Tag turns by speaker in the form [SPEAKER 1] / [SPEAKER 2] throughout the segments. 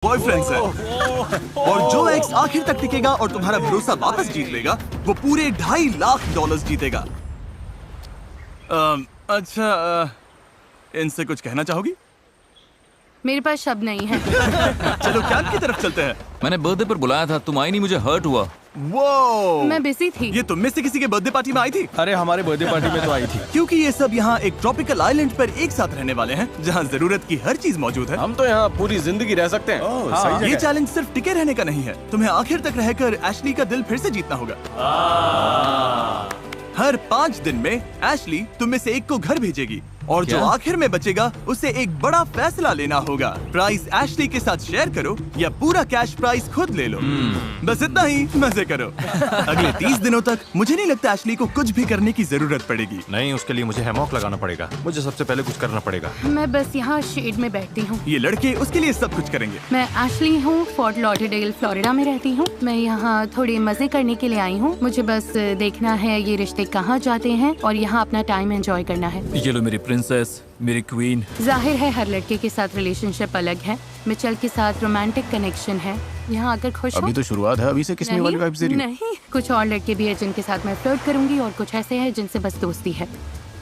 [SPEAKER 1] Boyfriends है और जो एक्स आखिर तक टिकेगा और तुम्हारा भरोसा वापस जीत लेगा वो पूरे $2.5 लाख जीतेगा। अच्छा, इनसे कुछ कहना चाहोगी?
[SPEAKER 2] मेरे पास शब्द नहीं है।
[SPEAKER 1] चलो कैंप की तरफ चलते हैं।
[SPEAKER 3] मैंने बर्थडे पर बुलाया था, तुम आई नहीं, मुझे हर्ट हुआ।
[SPEAKER 1] वो
[SPEAKER 2] मैं बिजी थी।
[SPEAKER 1] ये तुम में से किसी के बर्थडे पार्टी में आई थी?
[SPEAKER 4] अरे हमारे बर्थडे पार्टी में तो आई थी।
[SPEAKER 1] क्योंकि ये सब यहाँ एक ट्रॉपिकल आइलैंड पर एक साथ रहने वाले हैं जहाँ जरूरत की हर चीज मौजूद है।
[SPEAKER 4] हम तो यहाँ पूरी जिंदगी रह सकते हैं।
[SPEAKER 1] हाँ, ये चैलेंज सिर्फ टिके रहने का नहीं है, तुम्हें आखिर तक रहकर एशली का दिल फिर से जीतना होगा। हर 5 दिन में एशली तुम में से एक को घर भेजेगी और जो आखिर में बचेगा उसे एक बड़ा फैसला लेना होगा। प्राइस एशली के साथ शेयर करो या पूरा कैश प्राइस खुद ले लो। बस इतना ही, मजे करो। अगले 30 दिनों तक मुझे नहीं लगता एशली को कुछ भी करने की जरूरत पड़ेगी।
[SPEAKER 4] नहीं, उसके लिए मुझे हैमॉक लगाना पड़ेगा। मुझे सबसे पहले कुछ करना पड़ेगा।
[SPEAKER 2] मैं बस यहाँ शेड में बैठती हूँ।
[SPEAKER 1] ये लड़के उसके लिए सब कुछ करेंगे।
[SPEAKER 2] मैं एशली हूँ, फोर्ट लॉडरडेल फ्लोरिडा में रहती हूँ। मैं यहाँ थोड़े मजे करने के लिए आई हूँ। मुझे बस देखना है ये रिश्ते कहाँ जाते हैं और यहाँ अपना टाइम एंजॉय करना है।
[SPEAKER 3] ये लो मेरी प्रिंसेस, मेरी क्वीन।
[SPEAKER 2] जाहिर है हर लड़के के साथ रिलेशनशिप अलग है। मिचेल के साथ रोमांटिक कनेक्शन है। यहाँ आकर खुश हो?
[SPEAKER 4] अभी तो शुरुआत है, अभी से किसने वाली वाइब्स दे रही हो?
[SPEAKER 2] नहीं, कुछ और लड़के भी है जिनके साथ मैं फ्लर्ट करूंगी और कुछ ऐसे हैं जिनसे बस दोस्ती है।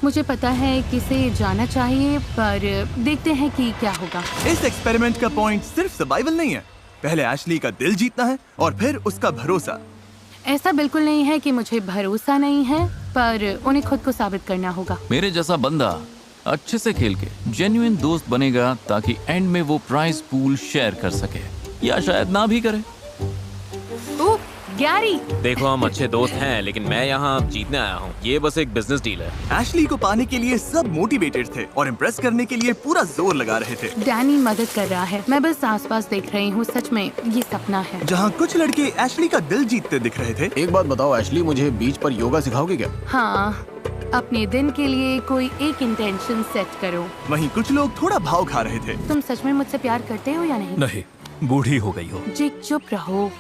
[SPEAKER 2] मुझे पता है किसे जाना चाहिए, पर देखते हैं कि क्या होगा।
[SPEAKER 1] इस एक्सपेरिमेंट का पॉइंट सिर्फ सर्वाइवल नहीं है, पहले एशली का दिल जीतना है और फिर उसका भरोसा।
[SPEAKER 2] ऐसा बिल्कुल नहीं है कि मुझे भरोसा नहीं है, पर उन्हें खुद को साबित करना होगा।
[SPEAKER 3] मेरे जैसा बंदा अच्छे से खेल के जेन्युइन दोस्त बनेगा ताकि एंड में वो प्राइस पूल शेयर कर सके, या शायद ना भी करे।
[SPEAKER 2] ओह, गैरी!
[SPEAKER 5] देखो, हम अच्छे दोस्त हैं, लेकिन मैं यहाँ जीतने आया हूँ। ये बस एक बिजनेस डील है।
[SPEAKER 1] एशली को पाने के लिए सब मोटिवेटेड थे और इम्प्रेस करने के लिए पूरा जोर लगा रहे थे।
[SPEAKER 2] डैनी मदद कर रहा है, मैं बस आसपास देख रही हूँ। सच में ये सपना है।
[SPEAKER 1] जहाँ कुछ लड़के एशली का दिल जीतते दिख रहे थे।
[SPEAKER 4] एक बात बताओ एशली, मुझे बीच पर योगा सिखाओगे क्या?
[SPEAKER 2] हाँ, अपने दिन के लिए कोई एक इंटेंशन सेट करो।
[SPEAKER 1] वहीं कुछ लोग थोड़ा भाव खा रहे थे।
[SPEAKER 2] तुम सच में मुझसे प्यार करते हो या नहीं?
[SPEAKER 3] नहीं, बूढ़ी हो गई हो।
[SPEAKER 2] जिक, चुप रहो।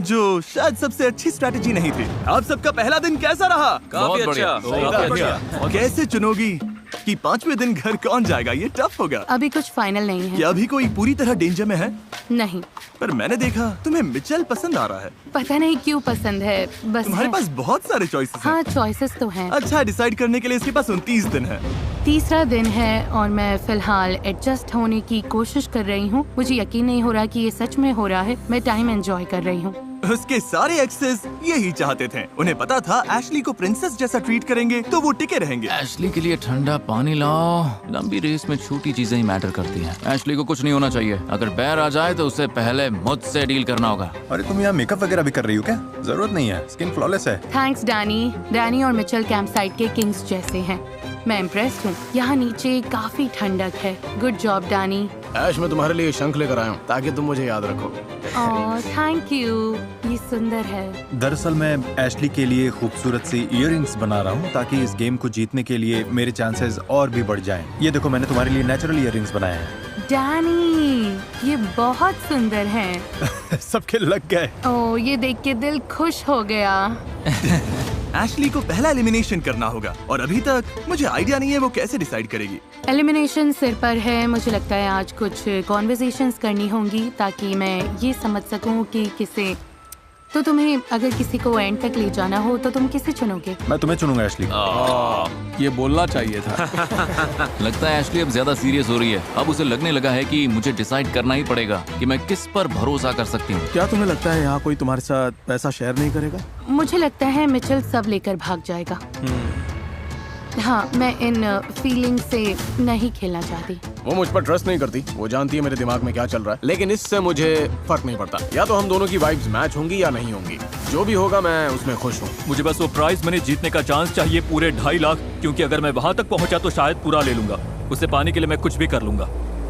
[SPEAKER 1] जो शायद सबसे अच्छी स्ट्रैटेजी नहीं थी। आप सबका पहला दिन कैसा रहा?
[SPEAKER 5] काफी अच्छा, काफी अच्छा।
[SPEAKER 1] कैसे चुनोगी कि 5वें दिन घर कौन जाएगा? ये टफ होगा।
[SPEAKER 2] अभी कुछ फाइनल नहीं है।
[SPEAKER 1] क्या अभी कोई पूरी तरह डेंजर में है?
[SPEAKER 2] नहीं।
[SPEAKER 1] पर मैंने देखा तुम्हें मिचेल पसंद आ रहा है।
[SPEAKER 2] पता नहीं क्यों पसंद है, बस
[SPEAKER 1] तुम्हारे
[SPEAKER 2] है।
[SPEAKER 1] पास बहुत सारे चॉइसेस हैं।
[SPEAKER 2] हाँ, चॉइसेस तो हैं।
[SPEAKER 1] अच्छा, डिसाइड करने के लिए इसके पास 29 दिन है।
[SPEAKER 2] तीसरा दिन है और मैं फिलहाल एडजस्ट होने की कोशिश कर रही हूँ। मुझे यकीन नहीं हो रहा कि ये सच में हो रहा है। मैं टाइम एंजॉय कर रही हूँ।
[SPEAKER 1] उसके सारे एक्सेस यही चाहते थे। उन्हें पता था एशली को प्रिंसेस जैसा ट्रीट करेंगे तो वो टिके रहेंगे।
[SPEAKER 3] एशली के लिए ठंडा पानी लाओ। लंबी रेस में छोटी चीजें ही मैटर करती हैं। एशली को कुछ नहीं होना चाहिए। अगर बैर आ जाए तो उससे पहले मुझसे डील करना होगा।
[SPEAKER 4] अरे तुम यहाँ मेकअप वगैरह भी कर रही हो क्या? जरूरत नहीं है, स्किन फ्लॉलेस है।
[SPEAKER 2] Thanks Danny. डैनी और मिचेल कैंप साइट के किंग्स जैसे हैं। मैं इम्प्रेस्ड हूँ। यहाँ नीचे काफी ठंडक है। Good job Danny.
[SPEAKER 4] ऐश, मैं तुम्हारे लिए शंख लेकर आया हूँ ताकि तुम मुझे याद रखो।
[SPEAKER 2] ओह, थैंक यू। ये सुंदर है।
[SPEAKER 6] दरअसल मैं एशली के लिए खूबसूरत सी इयररिंग्स बना रहा हूँ ताकि इस गेम को जीतने के लिए मेरे चांसेस और भी बढ़ जाएं। ये देखो, मैंने तुम्हारे लिए नेचुरल इयररिंग्स बनाए हैं।
[SPEAKER 2] डैनी, ये बहुत सुंदर हैं।
[SPEAKER 6] सबके लग गए।
[SPEAKER 2] ओह, ये देख के दिल खुश हो गया।
[SPEAKER 1] एशली को पहला एलिमिनेशन करना होगा और अभी तक मुझे आइडिया नहीं है वो कैसे डिसाइड करेगी।
[SPEAKER 2] एलिमिनेशन सिर पर है। मुझे लगता है आज कुछ कॉन्वर्सेशंस करनी होंगी ताकि मैं ये समझ सकूं कि किसे। तो तुम्हें अगर किसी को एंड तक ले जाना हो तो तुम किसे चुनोगे?
[SPEAKER 6] मैं तुम्हें चुनूंगा एशली।
[SPEAKER 4] ये बोलना चाहिए था।
[SPEAKER 3] लगता है एशली अब ज्यादा सीरियस हो रही है। अब उसे लगने लगा है कि मुझे डिसाइड करना ही पड़ेगा कि मैं किस पर भरोसा कर सकती हूँ।
[SPEAKER 4] क्या तुम्हें लगता है यहाँ कोई तुम्हारे साथ पैसा शेयर नहीं करेगा?
[SPEAKER 2] मुझे लगता है मिचेल सब लेकर भाग जाएगा। हाँ, मैं इन फीलिंग से नहीं खेलना चाहती।
[SPEAKER 4] वो मुझ पर ट्रस्ट नहीं करती। वो जानती है मेरे दिमाग में क्या चल रहा है, लेकिन इससे मुझे फर्क नहीं पड़ता। या तो हम दोनों की वाइब्स मैच होंगी या नहीं होंगी। जो भी होगा मैं उसमें खुश हूँ।
[SPEAKER 7] मुझे बस वो प्राइज मनी जीतने का चांस चाहिए, पूरे 2.5 लाख, क्योंकि अगर मैं वहाँ तक पहुँचा तो शायद पूरा ले लूंगा। उसे पाने के लिए मैं कुछ भी कर लूंगा।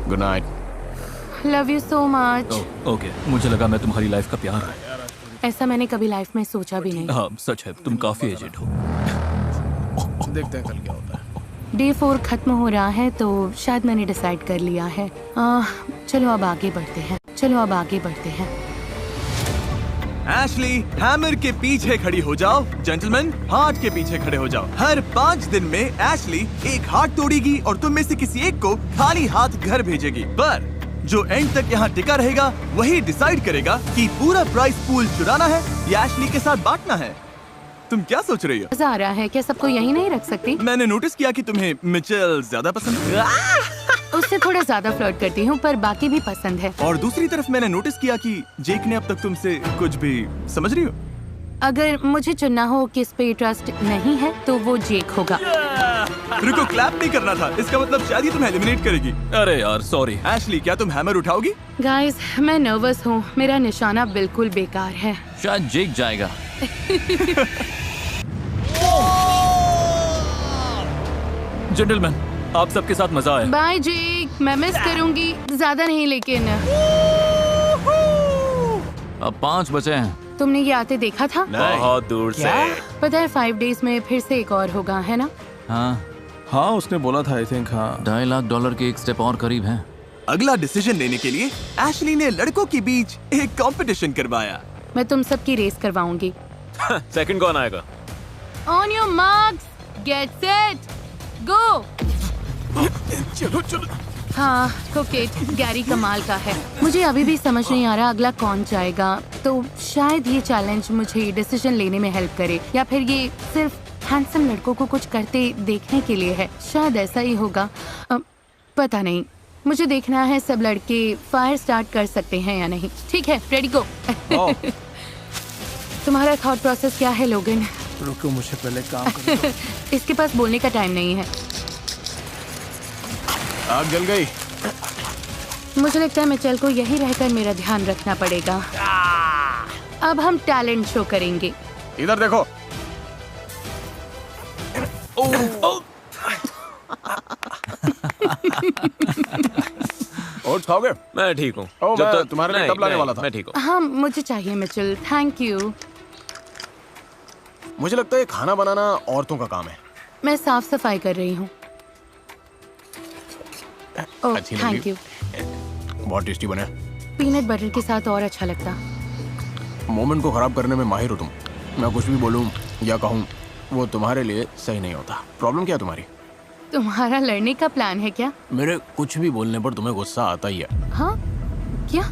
[SPEAKER 4] Good night.
[SPEAKER 2] Love you so much.
[SPEAKER 7] Okay, मुझे लगा मैं तुम्हारी लाइफ का प्यार है।
[SPEAKER 2] ऐसा मैंने कभी लाइफ में सोचा भी नहीं।
[SPEAKER 7] हाँ, सच है, तुम काफी एजेड हो।
[SPEAKER 4] देखते हैं कल क्या होता है।
[SPEAKER 2] डे 4 खत्म हो रहा है तो शायद मैंने डिसाइड कर लिया है। चलो अब आगे बढ़ते हैं।
[SPEAKER 1] एशली, हैमर के पीछे खड़ी हो जाओ। जेंटलमैन, हार्ट के पीछे खड़े हो जाओ। हर 5 दिन में एशली एक हार्ट तोड़ेगी और तुम में से किसी एक को खाली हाथ घर भेजेगी। पर जो एंड तक यहाँ टिका रहेगा वही डिसाइड करेगा कि पूरा प्राइस पूल चुराना है या एशली के साथ बांटना है। तुम क्या सोच रही हो?
[SPEAKER 2] मजा आ रहा है, क्या सबको यही नहीं रख सकती?
[SPEAKER 1] मैंने नोटिस किया कि तुम्हें मिचेल ज्यादा पसंद है
[SPEAKER 2] उससे थोड़ा ज्यादा फ्लर्ट करती हूँ, पर बाकी भी पसंद है।
[SPEAKER 1] और दूसरी तरफ मैंने नोटिस किया कि जेक ने अब तक तुमसे कुछ भी, समझ रही हो?
[SPEAKER 2] अगर मुझे चुनना हो किस पे ट्रस्ट नहीं है तो वो जेक होगा।
[SPEAKER 1] रुको, क्लैप नहीं करना था, इसका मतलब शायद ही तुम्हें एलिमिनेट करेगी।
[SPEAKER 7] अरे यार सॉरी।
[SPEAKER 1] एशली, क्या तुम हैमर उठाओगी?
[SPEAKER 2] गाइस, मैं नर्वस हूँ, मेरा निशाना बिल्कुल बेकार है।
[SPEAKER 3] शायद जेक जाएगा।
[SPEAKER 7] जेंटलमैन, आप सबके साथ मजा आया।
[SPEAKER 2] बाय जेक, मैं मिस करूंगी, ज्यादा नहीं लेकिन।
[SPEAKER 3] अब 5 बचे हैं।
[SPEAKER 2] तुमने ये आते देखा था?
[SPEAKER 5] बहुत दूर से।
[SPEAKER 2] पता है 5 डेज में फिर से एक और होगा, है ना?
[SPEAKER 4] हाँ उसने बोला था, आई थिंक। हाँ,
[SPEAKER 3] $2.5 लाख के एक स्टेप और करीब हैं।
[SPEAKER 1] अगला डिसीजन लेने के लिए एशली ने लड़कों के बीच एक कंपटीशन करवाया।
[SPEAKER 2] मैं तुम सबकी रेस करवाऊंगी।
[SPEAKER 5] सेकंड कौन आएगा?
[SPEAKER 2] On your marks, get set, go.
[SPEAKER 1] चलो।
[SPEAKER 2] हाँ, कोकेट गैरी कमाल का है। मुझे अभी भी समझ नहीं आ रहा अगला कौन जाएगा, तो शायद ये चैलेंज मुझे डिसीजन लेने में हेल्प करे, या फिर ये सिर्फ हैंडसम लड़कों को कुछ करते देखने के लिए है। शायद ऐसा ही होगा, पता नहीं। मुझे देखना है सब लड़के फायर स्टार्ट कर सकते हैं या नहीं। ठीक है, रेडी गो। तुम्हारा थॉट प्रोसेस क्या है लोगन?
[SPEAKER 4] रुको, मुझे पहले काम करने दो।
[SPEAKER 2] इसके पास बोलने का टाइम नहीं है।
[SPEAKER 4] आग जल गई।
[SPEAKER 2] मुझे लगता है मिचेल को यही रहकर मेरा ध्यान रखना पड़ेगा। अब हम टैलेंट शो करेंगे।
[SPEAKER 4] इधर देखो। ओट्स खाओगे?
[SPEAKER 5] मैं ठीक हूँ।
[SPEAKER 4] ओह, मैं तुम्हारे लिए
[SPEAKER 5] नहीं,
[SPEAKER 4] कब लाने
[SPEAKER 5] नहीं,
[SPEAKER 4] वाला था।
[SPEAKER 5] मैं ठीक हूँ।
[SPEAKER 2] हाँ, मुझे चाहिए मिचेल, थैंक यू।
[SPEAKER 4] मुझे लगता है खाना बनाना औरतों का काम है।
[SPEAKER 2] मैं साफ सफाई कर रही हूँ। ओह,
[SPEAKER 4] अच्छी लगी।
[SPEAKER 2] Thank you.
[SPEAKER 4] बहुत टेस्टी बने।
[SPEAKER 2] पीनट बटर के साथ और अच्छा लगता।
[SPEAKER 4] मोमेंट को खराब करने में माहिर हो तुम। मैं कुछ भी बोलूं या कहूं, वो तुम्हारे लिए सही नहीं होता। प्रॉब्लम क्या है तुम्हारी?
[SPEAKER 2] तुम्हारा लड़ने का प्लान है क्या?
[SPEAKER 4] मेरे कुछ भी बोलने पर तुम्हें गुस्सा आता ही है।
[SPEAKER 2] हाँ, क्या?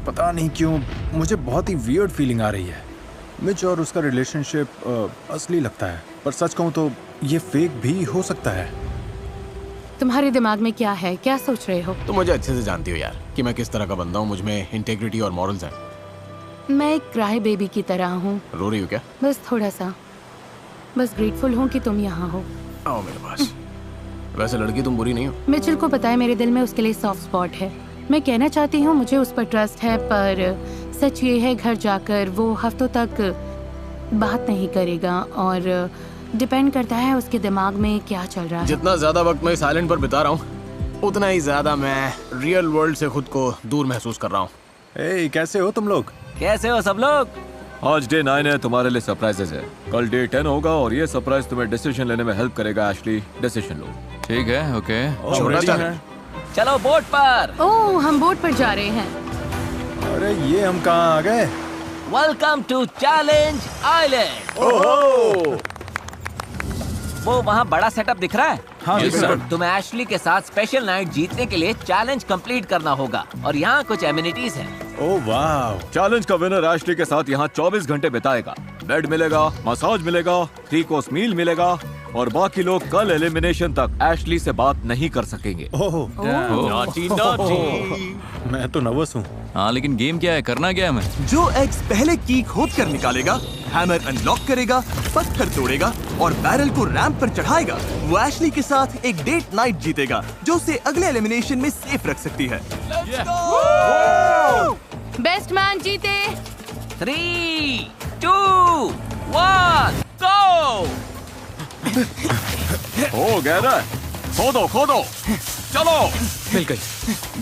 [SPEAKER 6] पता नहीं क्यों मुझे बहुत ही वियर्ड फीलिंग आ रही है। मिच और उसका रिलेशनशिप असली लगता है, पर सच कहूँ तो ये फेक भी हो सकता है।
[SPEAKER 2] तुम्हारे दिमाग में क्या है, क्या सोच रहे हो?
[SPEAKER 4] तुम मुझे अच्छे से जानती हो यार कि मैं किस तरह का बंदा हूँ। मुझ में इंटेग्रिटी और मॉरल्स हैं।
[SPEAKER 2] मैं एक क्राई बेबी की तरह हूँ।
[SPEAKER 4] रो रही हो क्या?
[SPEAKER 2] बस थोड़ा सा। बस ग्रेटफुल हूँ कि तुम यहाँ हो।
[SPEAKER 4] आओ मेरे पास। वैसे लड़की तुम बुरी नहीं हो।
[SPEAKER 2] मिचेल को पता है मेरे दिल में उसके लिए सॉफ्ट स्पॉट है। मैं कहना चाहती हूँ मुझे उस पर ट्रस्ट है, पर सच ये है घर जाकर वो हफ्तों तक बात नहीं करेगा, और डिपेंड करता है उसके दिमाग में क्या चल रहा है।
[SPEAKER 4] जितना ज्यादा वक्त मैं इस आइलैंड पर बिता रहा हूँ, उतना ही ज्यादा मैं रियल वर्ल्ड से खुद को दूर महसूस कर रहा हूँ।
[SPEAKER 6] ए, कैसे हो तुम लोग?
[SPEAKER 5] कैसे हो सब लोग?
[SPEAKER 7] आज डे 9 है, तुम्हारे लिए सरप्राइजेस है। कल डे 10 होगा और ये सरप्राइज तुम्हें डिसीजन लेने में हेल्प करेगा। एशली, डिसीजन लो।
[SPEAKER 3] ठीक है, ओके।
[SPEAKER 4] छोटा चल।
[SPEAKER 5] चलो बोट पर।
[SPEAKER 2] ओह, हम बोट पर जा रहे हैं।
[SPEAKER 6] अरे ये हम कहाँ आ गए?
[SPEAKER 5] Welcome to challenge island. वो वहाँ बड़ा सेटअप दिख रहा है?
[SPEAKER 6] हाँ,
[SPEAKER 3] Yes, sir.
[SPEAKER 5] तुम्हें एशली के साथ स्पेशल नाइट जीतने के लिए चैलेंज कंप्लीट करना होगा, और यहाँ कुछ एमिनिटीज हैं।
[SPEAKER 6] ओह वाह।
[SPEAKER 7] चैलेंज का विनर एशली के साथ यहाँ 24 घंटे बिताएगा। बेड मिलेगा, मसाज मिलेगा, 3 कोर्स मील मिलेगा, और बाकी लोग कल एलिमिनेशन तक एशली से बात नहीं कर सकेंगे।
[SPEAKER 6] ओह,
[SPEAKER 5] नॉटी नॉटी।
[SPEAKER 6] मैं तो नर्वस हूँ।
[SPEAKER 3] हाँ, लेकिन गेम क्या है, करना क्या है हमें?
[SPEAKER 1] जो एग्स पहले की खोद कर निकालेगा, हैमर अनलॉक करेगा, पत्थर तोड़ेगा और बैरल को रैंप पर चढ़ाएगा, वो एशली के साथ एक डेट नाइट जीतेगा, जो उसे अगले एलिमिनेशन में सेफ रख सकती है।
[SPEAKER 2] बेस्ट मैन जीते।
[SPEAKER 5] 3, 2, 1, गो।
[SPEAKER 7] ओ गहरा, खोदो खोदो, चलो।
[SPEAKER 5] मिल गई।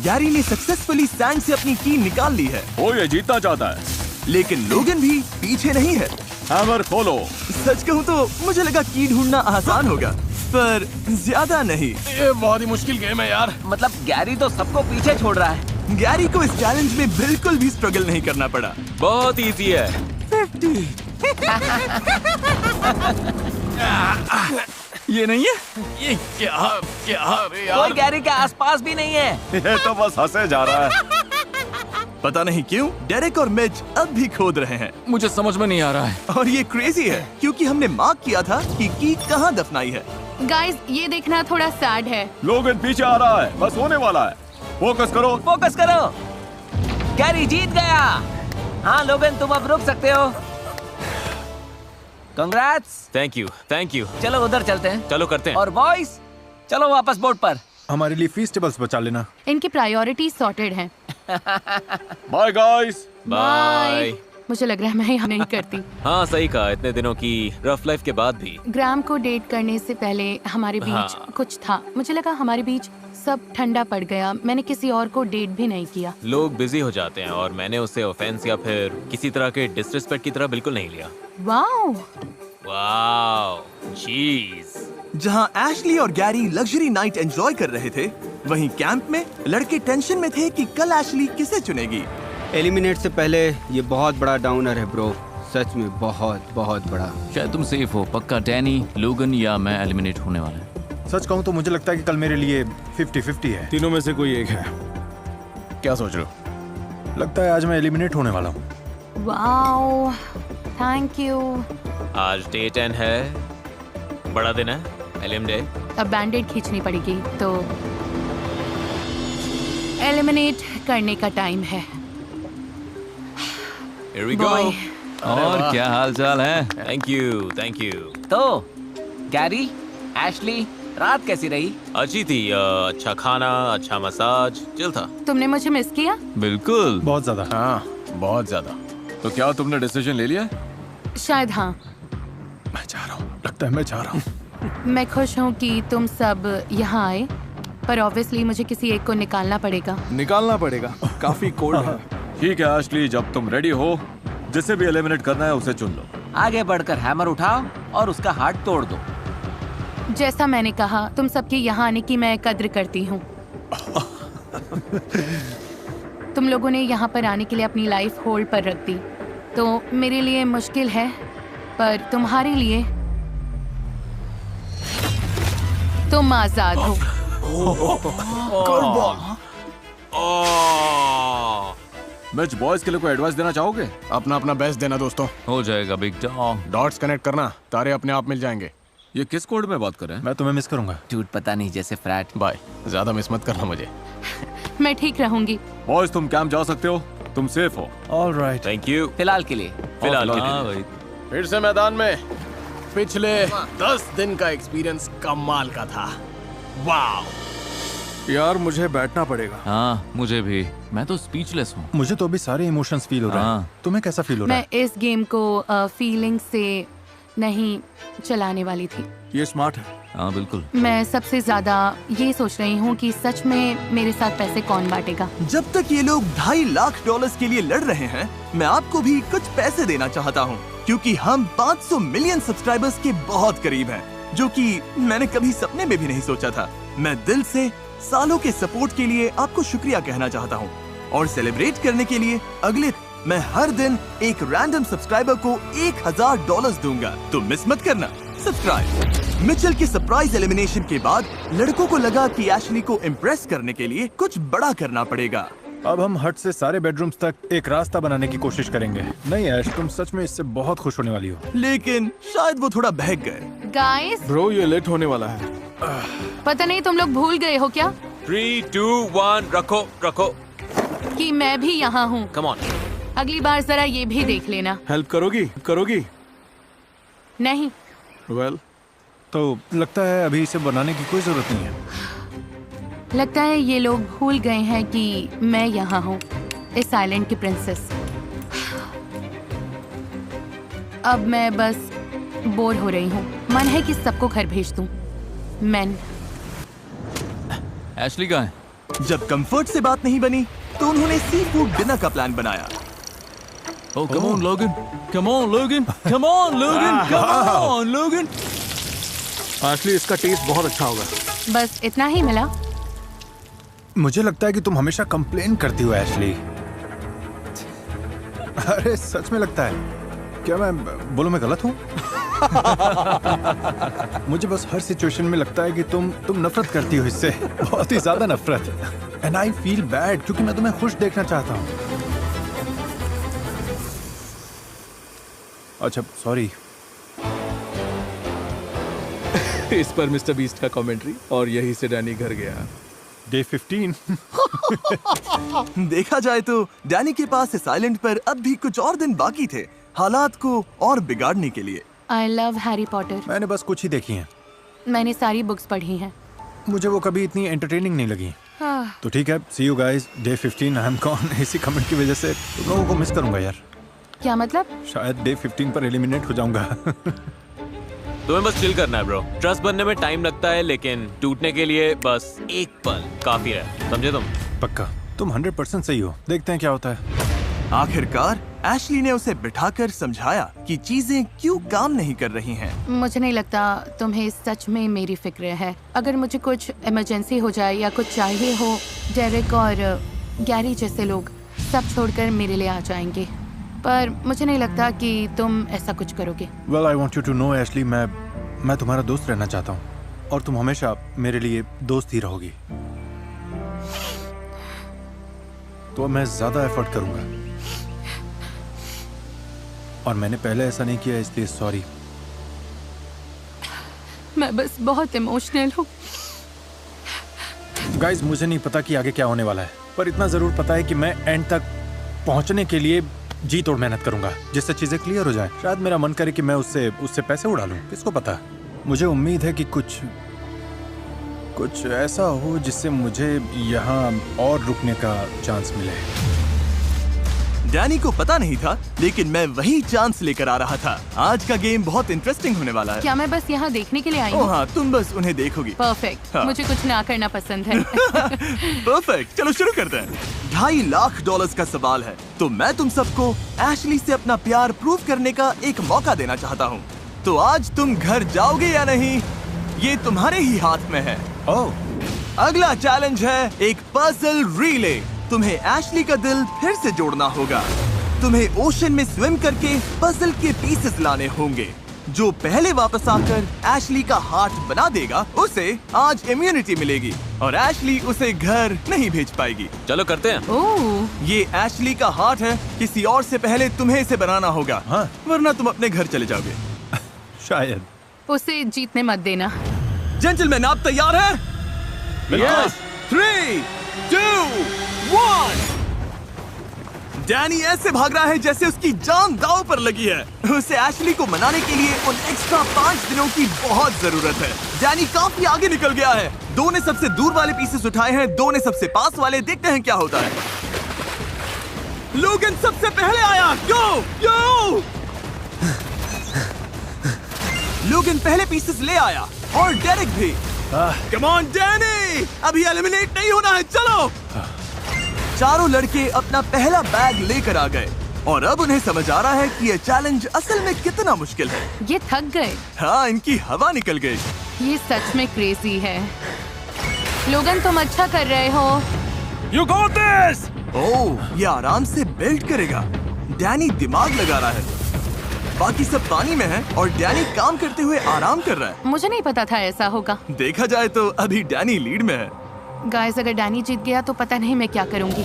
[SPEAKER 1] गैरी ने सक्सेसफुली सैंड से अपनी की निकाल ली है,
[SPEAKER 7] वो ये जीतना चाहता है।
[SPEAKER 1] लेकिन लोगन भी पीछे नहीं है।
[SPEAKER 7] हैमर खोलो।
[SPEAKER 1] सच कहूँ तो मुझे लगा की ढूंढना आसान होगा, पर ज्यादा नहीं।
[SPEAKER 4] ये बहुत ही मुश्किल गेम है यार।
[SPEAKER 5] मतलब गैरी तो सबको पीछे छोड़ रहा है।
[SPEAKER 1] गैरी को इस चैलेंज में बिल्कुल भी स्ट्रगल नहीं करना पड़ा।
[SPEAKER 5] बहुत इजी है।
[SPEAKER 3] ये नहीं है? ये क्या क्या अरे
[SPEAKER 5] कोई
[SPEAKER 3] यार
[SPEAKER 5] गैरी के आसपास भी नहीं है।
[SPEAKER 7] ये तो बस हंसे जा रहा है।
[SPEAKER 1] पता नहीं क्यों डेरेक और मिच अब भी खोद रहे हैं
[SPEAKER 3] मुझे समझ में नहीं आ रहा है।
[SPEAKER 1] और ये क्रेजी है क्योंकि हमने मार्क किया था कि की कहाँ दफनाई है।
[SPEAKER 2] गाइस, ये देखना थोड़ा सैड है।
[SPEAKER 7] लोगन पीछे आ रहा है, बस होने वाला है। फोकस करो।
[SPEAKER 5] फोकस करो। गैरी जीत गया। हाँ लोगन, तुम अब रुक सकते हो। कंग्रेट्स।
[SPEAKER 8] Thank you.
[SPEAKER 5] चलो उधर चलते हैं।
[SPEAKER 8] चलो करते हैं।
[SPEAKER 5] और बॉयज, चलो वापस बोट पर।
[SPEAKER 6] हमारे लिए फीस्टेबल्स बचा लेना।
[SPEAKER 2] इनकी प्रायोरिटी सॉर्टेड हैं।
[SPEAKER 7] Bye guys.
[SPEAKER 8] बाय।
[SPEAKER 2] मुझे लग रहा है मैं यहाँ नहीं करती।
[SPEAKER 8] हाँ सही कहा, इतने दिनों की रफ लाइफ के बाद भी।
[SPEAKER 2] ग्राम को डेट करने से पहले हमारे बीच
[SPEAKER 8] हाँ।
[SPEAKER 2] कुछ था। मुझे लगा हमारे बीच सब ठंडा पड़ गया। मैंने किसी और को डेट भी नहीं किया।
[SPEAKER 8] लोग बिजी हो जाते हैं और मैंने उसे ऑफेंस या फिर किसी तरह के डिसरिस्पेक्ट की तरह बिल्कुल नहीं लिया।
[SPEAKER 2] वाओ।
[SPEAKER 8] वाओ, चीज।
[SPEAKER 1] जहाँ एशली और गैरी लग्जरी नाइट एंजॉय कर रहे थे, वहीं कैंप में लड़के टेंशन में थे कि कल एशली किसे चुनेगी।
[SPEAKER 9] एलिमिनेट से पहले ये बहुत बड़ा डाउनर है ब्रो, सच में बहुत बहुत बड़ा।
[SPEAKER 3] शायद तुम सेफ हो। पक्का डैनी, लोगन या मैं एलिमिनेट होने वाला है।
[SPEAKER 6] सच कहूँ तो मुझे लगता है कि कल मेरे लिए 50-50 है।
[SPEAKER 4] तीनों में से कोई एक है। क्या सोच रहे हो?
[SPEAKER 6] लगता है आज मैं एलिमिनेट होने वाला हूँ।
[SPEAKER 2] Wow, thank you.
[SPEAKER 8] आज डे 10 है, बड़ा दिन है, एलिम डे।
[SPEAKER 2] अब बैंडेड खींचनी पड़ेगी तो एलिमिनेट करने का टाइम है।
[SPEAKER 8] Here we go.
[SPEAKER 2] Boy.
[SPEAKER 3] और क्या हाल चाल है?
[SPEAKER 8] Thank you.
[SPEAKER 5] तो गैरी, एशली, रात कैसी रही?
[SPEAKER 8] अच्छी थी। अच्छा खाना, अच्छा मसाज, चिल था।
[SPEAKER 2] तुमने मुझे मिस किया?
[SPEAKER 3] बिल्कुल।
[SPEAKER 6] बहुत ज्यादा।
[SPEAKER 4] हाँ, बहुत ज्यादा।
[SPEAKER 7] तो क्या तुमने डिसीजन ले लिया?
[SPEAKER 2] शायद हाँ।
[SPEAKER 6] मैं जा रहा हूँ, लगता है मैं जा रहा हूँ।
[SPEAKER 2] मैं खुश हूँ कि तुम सब यहाँ आए, पर ऑब्वियसली मुझे किसी एक को निकालना पड़ेगा।
[SPEAKER 4] निकालना पड़ेगा, काफी कोल्ड है।
[SPEAKER 7] ठीक है एशली, जब तुम रेडी हो, जिसे भी एलिमिनेट करना है उसे चुन लो।
[SPEAKER 5] आगे बढ़कर हैमर उठाओ और उसका हाथ तोड़ दो।
[SPEAKER 2] जैसा मैंने कहा, तुम सबके यहाँ आने की मैं कद्र करती हूँ। तुम लोगों ने यहाँ पर आने के लिए अपनी लाइफ होल्ड पर रख दी, तो मेरे लिए मुश्किल है, पर तुम्हारे लिए तुम आजाद हो।
[SPEAKER 7] मैच बॉयज के लिए कोई एडवाइस देना चाहोगे?
[SPEAKER 4] अपना अपना बेस्ट देना दोस्तों।
[SPEAKER 3] हो जाएगा बिग डॉग।
[SPEAKER 4] डॉट्स कनेक्ट करना, तारे अपने आप मिल जाएंगे।
[SPEAKER 7] ये किस कोड में बात कर रहे हैं?
[SPEAKER 6] मैं तुम्हें मिस करूंगा।
[SPEAKER 5] झूठ पता नहीं, जैसे फ्रैट।
[SPEAKER 4] बाय, ज्यादा मिस मत करना मुझे।
[SPEAKER 2] मैं ठीक रहूंगी।
[SPEAKER 7] बॉयज तुम कैंप जा सकते हो, तुम सेफ हो।
[SPEAKER 6] ऑलराइट।
[SPEAKER 8] Thank you.
[SPEAKER 5] फिलहाल के लिए।
[SPEAKER 8] फिलहाल के
[SPEAKER 3] हाँ
[SPEAKER 8] लिए।
[SPEAKER 3] भाई।
[SPEAKER 4] फिर से मैदान में। पिछले 10 दिन का एक्सपीरियंस कमाल का था। वाह
[SPEAKER 6] यार, मुझे बैठना पड़ेगा।
[SPEAKER 3] हाँ मुझे भी। मैं तो स्पीचलेस हूँ।
[SPEAKER 6] मुझे तो अभी सारे इमोशंस फील हो रहे हैं।
[SPEAKER 3] हाँ।
[SPEAKER 6] तुम्हें कैसा फील हो रहा
[SPEAKER 2] मैं इस गेम को फीलिंग से नहीं चलाने वाली थी।
[SPEAKER 6] ये स्मार्ट है।
[SPEAKER 3] हाँ बिल्कुल।
[SPEAKER 2] मैं सबसे ज्यादा ये सोच रही हूँ कि सच में मेरे साथ पैसे कौन बांटेगा।
[SPEAKER 1] जब तक ये लोग $2.5 लाख के लिए लड़ रहे हैं, मैं आपको भी कुछ पैसे देना चाहता हूँ, क्योंकि हम 500 मिलियन सब्सक्राइबर्स के बहुत करीब हैं, जो कि मैंने कभी सपने में भी नहीं सोचा था। मैं दिल से सालों के सपोर्ट के लिए आपको शुक्रिया कहना चाहता हूँ, और सेलिब्रेट करने के लिए अगले मैं हर दिन एक रैंडम सब्सक्राइबर को $1000 दूंगा, तो मिस मत करना सब्सक्राइब। मिचेल के सरप्राइज एलिमिनेशन के बाद लड़कों को लगा कि एशली को इम्प्रेस करने के लिए कुछ बड़ा करना पड़ेगा।
[SPEAKER 6] अब हम हट से सारे बेडरूम्स तक एक रास्ता बनाने की कोशिश करेंगे। नहीं ऐश, तुम सच में इससे बहुत खुश होने वाली हो।
[SPEAKER 1] लेकिन शायद वो थोड़ा बहक गए।
[SPEAKER 2] गाइस,
[SPEAKER 4] ब्रो, ये लेट होने वाला है।
[SPEAKER 2] पता नहीं तुम लोग भूल गए हो क्या
[SPEAKER 8] 3, 2, 1, रखो।
[SPEAKER 2] कि मैं भी यहाँ हूँ।
[SPEAKER 8] Come on.
[SPEAKER 2] अगली बार जरा ये भी देख लेना।
[SPEAKER 4] हेल्प करोगी?
[SPEAKER 2] नहीं।
[SPEAKER 4] वेल,
[SPEAKER 6] तो लगता है अभी इसे बनाने की कोई जरूरत नहीं है।
[SPEAKER 2] लगता है ये लोग भूल गए हैं कि मैं यहाँ हूँ, इस आइलैंड की प्रिंसेस। अब मैं बस बोर हो रही हूँ। मन है कि सबको घर भेज दूँ। मैन।
[SPEAKER 3] एशली कहाँ है?
[SPEAKER 1] जब कंफर्ट से बात नहीं बनी, तो उन्होंने सी फूड डिनर का प्लान बनाया।
[SPEAKER 3] Oh, come on, Logan. Come on, Logan. Come on, Logan. Come on, Logan.
[SPEAKER 4] Actually इसका टेस्ट बहुत अच्छा होगा।
[SPEAKER 2] बस इतना ही मिला।
[SPEAKER 6] मुझे लगता है कि तुम हमेशा कंप्लेन करती हो एशली। अरे सच में लगता है। क्या मैं बोलूं मैं गलत हूँ? मुझे बस हर सिचुएशन में लगता है कि तुम नफरत करती हो इससे, बहुत ही ज्यादा नफरत। एंड आई फील बैड क्योंकि मैं तुम्हें खुश देखना चाहता हूँ। अच्छा सॉरी।
[SPEAKER 10] इस पर मिस्टर बीस्ट का कमेंट्री, और यही से डैनी घर गया।
[SPEAKER 6] डे 15।
[SPEAKER 1] देखा जाए तो डैनी के पास इस आइलैंड पर अब भी कुछ और दिन बाकी थे हालात को और बिगाड़ने के लिए।
[SPEAKER 2] I love Harry Potter.
[SPEAKER 6] मैंने बस कुछ ही देखी हैं।
[SPEAKER 2] मैंने सारी बुक्स पढ़ी हैं।
[SPEAKER 6] मुझे वो कभी इतनी एंटरटेनिंग नहीं लगी। तो ठीक है, see you guys, day 15 I am gone. इसी कमेंट की वजह से तुम लोगों को मिस करूंगा यार।
[SPEAKER 2] क्या मतलब?
[SPEAKER 6] शायद डे 15 पर एलिमिनेट हो जाऊंगा।
[SPEAKER 8] तुम्हें बस चिल करना है ब्रो। ट्रस्ट बनने में टाइम लगता है, लेकिन टूटने के लिए बस एक पल काफी है, समझे तुम?
[SPEAKER 6] पक्का तुम 100% सही हो। देखते हैं क्या होता है।
[SPEAKER 1] आखिरकार एशली ने उसे बिठाकर समझाया कि चीजें क्यों काम नहीं कर रही हैं।
[SPEAKER 2] मुझे नहीं लगता तुम्हें सच में मेरी फिक्र है। अगर मुझे कुछ इमरजेंसी हो जाए या कुछ चाहिए हो, डेरेक और गैरी जैसे लोग सब छोड़कर मेरे लिए आ जाएंगे। पर मुझे नहीं लगता कि तुम ऐसा कुछ करोगे।
[SPEAKER 6] Well, I want you to know, Ashley, मैं तुम्हारा दोस्त रहना चाहता हूँ और तुम हमेशा मेरे लिए दोस्त ही रहोगी। तो मैं ज्यादा एफर्ट करूंगा और मैंने पहले ऐसा नहीं किया, इसलिए सॉरी।
[SPEAKER 2] मैं बस बहुत इमोशनल हूँ।
[SPEAKER 6] गाइस, मुझे नहीं पता कि आगे क्या होने वाला है, पर इतना जरूर पता है कि मैं एंड तक पहुंचने के लिए जी तोड़ मेहनत करूंगा, जिससे चीजें क्लियर हो जाएं। शायद मेरा मन करे कि मैं उससे पैसे उड़ा लूं, किसको पता। मुझे उम्मीद है कि कुछ ऐसा हो जिससे मुझे यहाँ और रुकने का चांस मिले।
[SPEAKER 1] डैनी को पता नहीं था, लेकिन मैं वही चांस लेकर आ रहा था। आज का गेम बहुत इंटरेस्टिंग होने वाला है।
[SPEAKER 2] क्या मैं बस यहाँ देखने के लिए आई हूँ?
[SPEAKER 1] ओह हाँ, तुम बस उन्हें देखोगी।
[SPEAKER 2] परफेक्ट।
[SPEAKER 1] हाँ।
[SPEAKER 2] मुझे कुछ ना करना पसंद है।
[SPEAKER 1] परफेक्ट, चलो शुरू करते हैं। $2.5 लाख का सवाल है, तो मैं तुम सबको एशली से अपना प्यार प्रूव करने का एक मौका देना चाहता हूँ। तो आज तुम घर जाओगे या नहीं, ये तुम्हारे ही हाथ में है। अगला चैलेंज है एक पजल रिले। तुम्हें एशली का दिल फिर से जोड़ना होगा। तुम्हें ओशन में स्विम करके पजल के पीसेस लाने होंगे। जो पहले वापस आकर एशली का हार्ट बना देगा, उसे आज इम्यूनिटी मिलेगी और एशली उसे घर नहीं भेज पाएगी।
[SPEAKER 8] चलो करते हैं।
[SPEAKER 2] ओह,
[SPEAKER 1] ये एशली का हार्ट है, किसी और से पहले तुम्हें इसे बनाना होगा।
[SPEAKER 6] हाँ।
[SPEAKER 1] वरना तुम अपने घर चले जाओगे।
[SPEAKER 6] शायद।
[SPEAKER 2] उसे जीतने मत देना।
[SPEAKER 1] जेंटलमैन, आप तैयार हैं?
[SPEAKER 8] Yes.
[SPEAKER 1] 3, 2, 1। डैनी ऐसे भाग रहा है जैसे उसकी जान दांव पर लगी है। उसे एशली को मनाने के लिए उन एक्स्ट्रा 5 दिनों की बहुत जरूरत है। डैनी काफी आगे निकल गया है। 2 ने सबसे दूर वाले पीसेस उठाए हैं, 2 ने सबसे पास वाले। देखते हैं क्या होता है। लोगन सबसे पहले आया। यो! लोगन पहले पीसेस ले आया और डेरेक भी। कम ऑन डैनी, अभी एलिमिनेट नहीं होना है, चलो। चारों लड़के अपना पहला बैग लेकर आ गए और अब उन्हें समझ आ रहा है कि ये चैलेंज असल में कितना मुश्किल है।
[SPEAKER 2] ये थक गए।
[SPEAKER 1] हाँ, इनकी हवा निकल गई।
[SPEAKER 2] ये सच में क्रेजी है। लोगन, तुम अच्छा कर रहे हो।
[SPEAKER 1] You got this! ओह, ये आराम से बेल्ट करेगा। डैनी दिमाग लगा रहा है। बाकी सब पानी में है और डैनी काम करते हुए आराम कर रहा है।
[SPEAKER 2] मुझे नहीं पता था ऐसा होगा।
[SPEAKER 1] देखा जाए तो अभी डैनी लीड में है।
[SPEAKER 2] गाइस, अगर डैनी जीत गया तो पता नहीं मैं क्या करूंगी।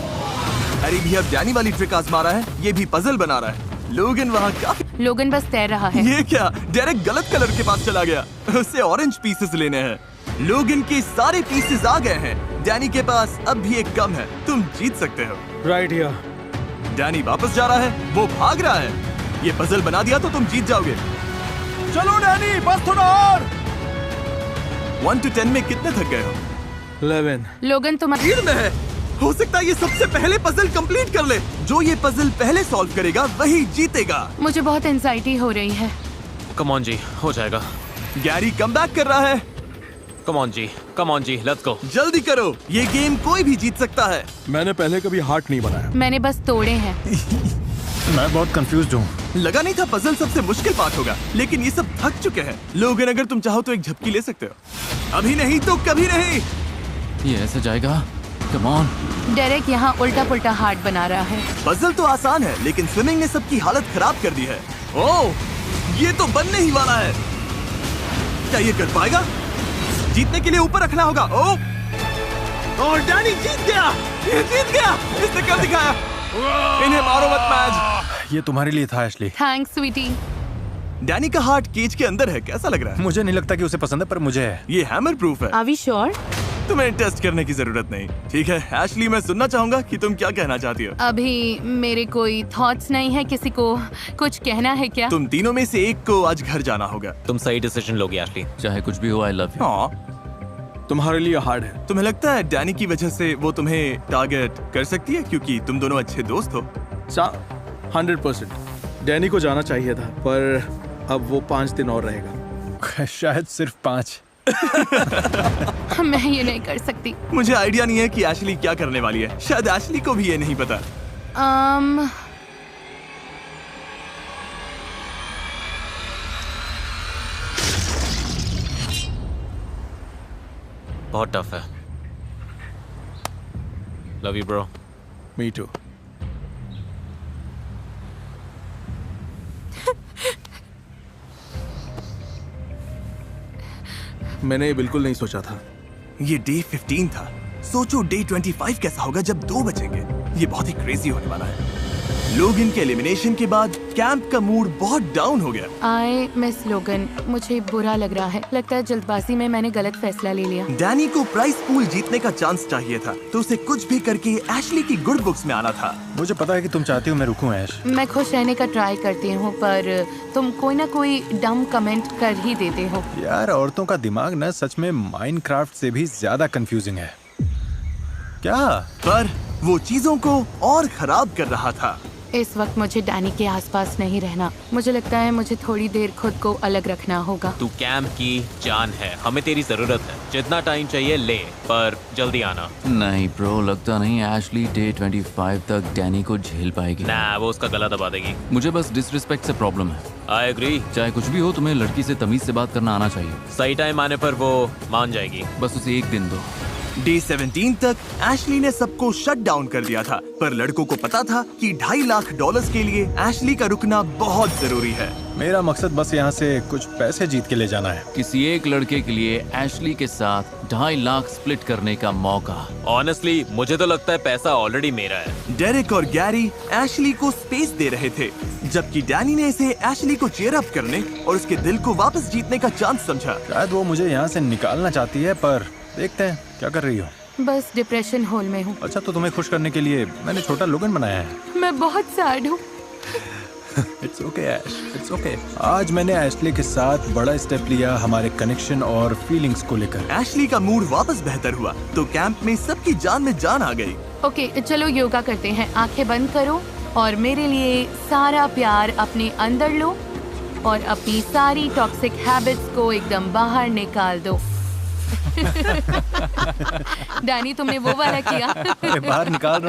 [SPEAKER 1] अरे भी अब डैनी वाली ट्रिक आजमा रहा है, ये भी पजल बना रहा है। लोगन वहाँ काफी।
[SPEAKER 2] लोगन बस तैर रहा है।
[SPEAKER 1] ये क्या, डायरेक्ट गलत कलर के पास चला गया। उसे ऑरेंज पीसेस लेने हैं। लोगन के सारे पीसेस आ गए हैं। डैनी के पास अब भी एक कम है। तुम जीत सकते हो।
[SPEAKER 10] Right here.
[SPEAKER 1] डैनी वापस जा रहा है, वो भाग रहा है। ये पजल बना दिया तो तुम जीत जाओगे। चलो डैनी, बस थोड़ा और। 1 to 10 में कितने थक गए हो?
[SPEAKER 10] 11।
[SPEAKER 2] लोगन, तुम
[SPEAKER 1] लीड में है। हो सकता है ये सबसे पहले पजल कंप्लीट कर ले। जो ये पजल पहले सॉल्व करेगा वही जीतेगा।
[SPEAKER 2] मुझे बहुत एंजाइटी हो रही है।
[SPEAKER 8] कम ऑन जी, हो जाएगा।
[SPEAKER 1] गैरी कमबैक कर रहा है।
[SPEAKER 8] कम ऑन जी, लेट्स गो।
[SPEAKER 1] जल्दी करो, ये गेम कोई भी जीत सकता है।
[SPEAKER 10] मैंने पहले कभी हार्ट नहीं बनाया।
[SPEAKER 2] मैंने बस तोड़े हैं।
[SPEAKER 6] मैं बहुत कंफ्यूज्ड हूँ।
[SPEAKER 1] लगा नहीं था पजल सबसे मुश्किल पार्ट होगा, लेकिन ये सब थक चुके हैं। लोगन, अगर तुम चाहो तो एक झपकी ले सकते हो। अभी नहीं तो कभी नहीं।
[SPEAKER 3] ये ऐसे जाएगा? Come on.
[SPEAKER 2] डेरेक यहाँ उल्टा पुल्टा हार्ट बना रहा है।
[SPEAKER 1] पजल तो आसान है, लेकिन स्विमिंग ने सबकी हालत खराब कर दी है। ओह, ये तो बनने ही वाला है। क्या ये कर पाएगा? जीतने के लिए ऊपर रखना होगा। ओह, और डैनी जीत गया। ये जीत गया। इसने कर दिखाया। इन्हें मारो मत मैच।
[SPEAKER 6] ये तुम्हारे लिए था एशली।
[SPEAKER 2] थैंक्स स्वीटी।
[SPEAKER 1] डैनी का हार्ट केज के अंदर है। कैसा लग रहा है?
[SPEAKER 6] मुझे नहीं लगता कि उसे पसंद है, पर मुझे है।
[SPEAKER 1] ये हैमर प्रूफ है।
[SPEAKER 2] Are we sure?
[SPEAKER 1] तुम्हें टेस्ट करने की जरूरत नहीं। ठीक है एशली, मैं सुनना चाहूंगा कि तुम क्या कहना चाहती हो।
[SPEAKER 2] अभी मेरे कोई थॉट्स नहीं है। किसी को कुछ कहना है क्या?
[SPEAKER 1] तुम तीनों में से एक को आज घर जाना होगा।
[SPEAKER 8] तुम सही डिसीजन लोगे एशली।
[SPEAKER 3] चाहे कुछ भी हो, आई लव यू।
[SPEAKER 1] हाँ,
[SPEAKER 10] तुम्हारे लिए हार्ड है।
[SPEAKER 1] तुम्हें लगता है डैनी की वजह से वो तुम्हें टारगेट कर सकती है क्योंकि तुम दोनों अच्छे दोस्त हो?
[SPEAKER 10] 100%। डैनी को जाना चाहिए था, पर अब वो 5 दिन और रहेगा।
[SPEAKER 6] शायद सिर्फ 5।
[SPEAKER 2] मैं ये नहीं कर सकती।
[SPEAKER 1] मुझे आइडिया नहीं है कि एशली क्या करने वाली है। शायद एशली को भी ये नहीं पता।
[SPEAKER 8] बहुत टफ है। Love you bro.
[SPEAKER 10] Me too. मैंने ये बिल्कुल नहीं सोचा था।
[SPEAKER 1] ये डे 15 था। सोचो डे 25 कैसा होगा जब 2 बचेंगे। ये बहुत ही क्रेजी होने वाला है। लोगन के एलिमिनेशन के बाद कैंप का मूड बहुत डाउन हो गया।
[SPEAKER 2] आई मिस लोगन। मुझे बुरा लग रहा है। लगता है जल्दबाजी में मैंने गलत फैसला ले लिया।
[SPEAKER 1] डैनी को प्राइस पूल जीतने का चांस चाहिए था, तो उसे कुछ भी करके एशली की गुड बुक्स में आना था।
[SPEAKER 6] मुझे पता है कि तुम चाहती हो मैं रुकूं ऐश।
[SPEAKER 2] मैं खुश रहने का ट्राई करती हूँ, पर तुम कोई ना कोई डम कमेंट कर ही देते हो।
[SPEAKER 6] यार, औरतों का दिमाग ना सच में माइनक्राफ्ट से भी ज्यादा कंफ्यूजिंग है। क्या?
[SPEAKER 1] पर वो चीजों को और खराब कर रहा था।
[SPEAKER 2] इस वक्त मुझे डैनी के आसपास नहीं रहना। मुझे लगता है मुझे थोड़ी देर खुद को अलग रखना होगा।
[SPEAKER 8] तू कैंप की जान है। हमें तेरी जरूरत है। जितना टाइम चाहिए ले, पर जल्दी आना।
[SPEAKER 3] नहीं ब्रो, लगता नहीं एशली डे 25 तक डैनी को झेल पाएगी।
[SPEAKER 8] ना, वो उसका गला दबा देगी।
[SPEAKER 3] मुझे बस डिसरिस्पेक्ट से प्रॉब्लम है।
[SPEAKER 8] I agree.
[SPEAKER 3] चाहे कुछ भी हो, तुम्हें लड़की से तमीज से बात करना आना चाहिए।
[SPEAKER 8] सही टाइम आने पर वो मान जाएगी।
[SPEAKER 3] बस उसे एक दिन दो।
[SPEAKER 1] डे 17 तक एशली ने सबको शट डाउन कर दिया था, पर लड़कों को पता था कि $2.5 लाख के लिए एशली का रुकना बहुत जरूरी है।
[SPEAKER 6] मेरा मकसद बस यहाँ से कुछ पैसे जीत के ले जाना है।
[SPEAKER 3] किसी एक लड़के के लिए एशली के साथ 2.5 लाख स्प्लिट करने का मौका।
[SPEAKER 8] ऑनेस्टली मुझे तो लगता है पैसा ऑलरेडी मेरा है।
[SPEAKER 1] डेरिक और गैरी एशली को स्पेस दे रहे थे, जबकि डैनी ने इसे एशली को चीयर अप करने और उसके दिल को वापस जीतने का चांस समझा।
[SPEAKER 6] शायद वो मुझे यहाँ से निकालना चाहती है, पर देखते हैं क्या कर रही हो।
[SPEAKER 2] बस डिप्रेशन होल में हूँ।
[SPEAKER 6] अच्छा, तो तुम्हें खुश करने के लिए मैंने छोटा लोगन बनाया है।
[SPEAKER 2] मैं बहुत सैड हूँ।
[SPEAKER 6] It's okay Ash, it's okay. आज मैंने एशली के साथ बड़ा स्टेप लिया हमारे कनेक्शन और फीलिंग्स को लेकर।
[SPEAKER 1] एशली का मूड वापस बेहतर हुआ, तो कैंप में सबकी जान में जान आ गई।
[SPEAKER 2] ओके, चलो योगा करते हैं। आंखें बंद करो और मेरे लिए सारा प्यार अपने अंदर लो और अपनी सारी टॉक्सिक हैबिट्स को एकदम बाहर निकाल दो। डैनी, तुमने वो वाला किया।
[SPEAKER 6] अरे बाहर निकाल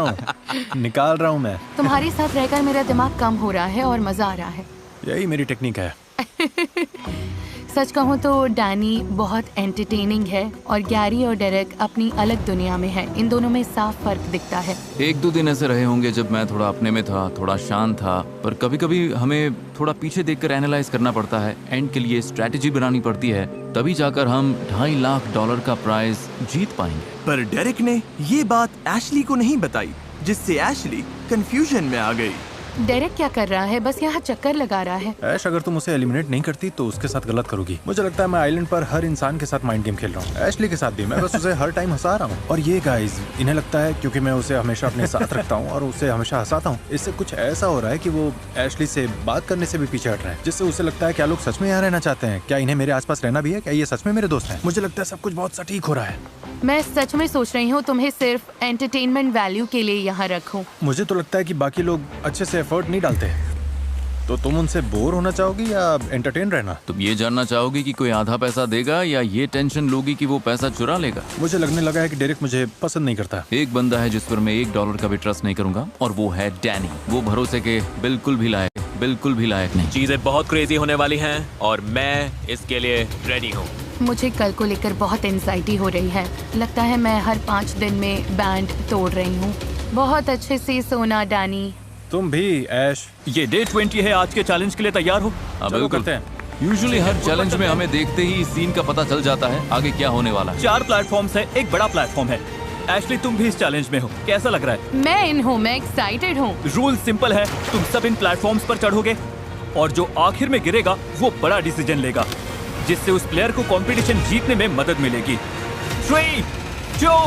[SPEAKER 6] रहा हूँ मैं।
[SPEAKER 2] तुम्हारे साथ रहकर मेरा दिमाग कम हो रहा है और मजा आ रहा है।
[SPEAKER 6] यही मेरी टेक्निक है।
[SPEAKER 2] सच कहूँ तो डैनी बहुत एंटरटेनिंग है और गैरी और डेरेक अपनी अलग दुनिया में है। इन दोनों में साफ फर्क दिखता है।
[SPEAKER 3] 1-2 दिन ऐसे रहे होंगे जब मैं थोड़ा अपने में था, थोड़ा शांत था, पर कभी कभी हमें थोड़ा पीछे देखकर एनालाइज करना पड़ता है। एंड के लिए स्ट्रैटेजी बनानी पड़ती है, तभी जाकर हम $2.5 लाख का प्राइज जीत पाएंगे।
[SPEAKER 1] पर डेरिक ने ये बात एशली को नहीं बताई, जिससे एशली कंफ्यूजन में आ गई।
[SPEAKER 2] डेरेक क्या कर रहा है? बस यहाँ चक्कर लगा रहा है।
[SPEAKER 6] ऐश, अगर तुम उसे एलिमिनेट नहीं करती तो उसके साथ गलत करोगी। मुझे लगता है मैं आइलैंड पर हर इंसान के साथ माइंड गेम खेल रहा हूँ। एशली के साथ भी मैं बस उसे हर टाइम हंसा रहा हूँ। और ये गाइज, इन्हें लगता है क्योंकि मैं उसे हमेशा अपने साथ रखता हूँ और उसे हमेशा हंसाता हूँ, इससे कुछ ऐसा हो रहा है कि वो एशली से बात करने से भी पीछे हट रहे हैं, जिससे उसे लगता है क्या लोग सच में यहाँ रहना चाहते हैं, क्या इन्हें मेरे आसपास रहना भी है, क्या ये सच में मेरे दोस्त हैं। मुझे लगता है सब कुछ बहुत सटीक हो रहा है।
[SPEAKER 2] मैं सच में सोच रही हूँ तुम्हें सिर्फ एंटरटेनमेंट वैल्यू के लिए यहाँ रखूं।
[SPEAKER 6] मुझे तो लगता है कि बाकी लोग अच्छे से एफर्ट नहीं डालते। तो तुम उनसे बोर होना चाहोगी या एंटरटेन रहना?
[SPEAKER 3] तुम ये जानना चाहोगी कि कोई आधा पैसा देगा या ये टेंशन लोगी कि वो पैसा चुरा लेगा?
[SPEAKER 6] मुझे लगने लगा है कि डेरिक मुझे पसंद नहीं करता।
[SPEAKER 3] एक बंदा है जिस पर मैं $1 का भी ट्रस्ट नहीं करूंगा, और वो है डैनी। वो भरोसे के बिल्कुल भी लायक नहीं।
[SPEAKER 8] चीजें बहुत क्रेजी होने वाली हैं और मैं इसके लिए रेडी हूँ।
[SPEAKER 2] मुझे कल को लेकर बहुत एंजाइटी हो रही है। लगता है मैं हर 5 दिन में बैंड तोड़ रही हूँ। बहुत अच्छे से सोना डैनी।
[SPEAKER 6] तुम भी ऐश।
[SPEAKER 3] ये डे 20 है, आज के चैलेंज के लिए तैयार हो?
[SPEAKER 6] चलो करते हैं।
[SPEAKER 3] यूजुअली हर चैलेंज में हमें देखते ही सीन का पता चल जाता है आगे क्या होने वाला है।
[SPEAKER 8] 4 प्लेटफॉर्म्स है, एक बड़ा प्लेटफॉर्म है। एशली, तुम भी इस चैलेंज में हो, कैसा लग रहा है?
[SPEAKER 2] मैं इन हूँ, मैं एक्साइटेड हूँ।
[SPEAKER 8] रूल सिंपल है, तुम सब इन प्लेटफॉर्म्स पर चढ़ोगे और जो आखिर में गिरेगा वो बड़ा डिसीजन लेगा, जिससे उस प्लेयर को कंपटीशन जीतने में मदद मिलेगी। 3, 2,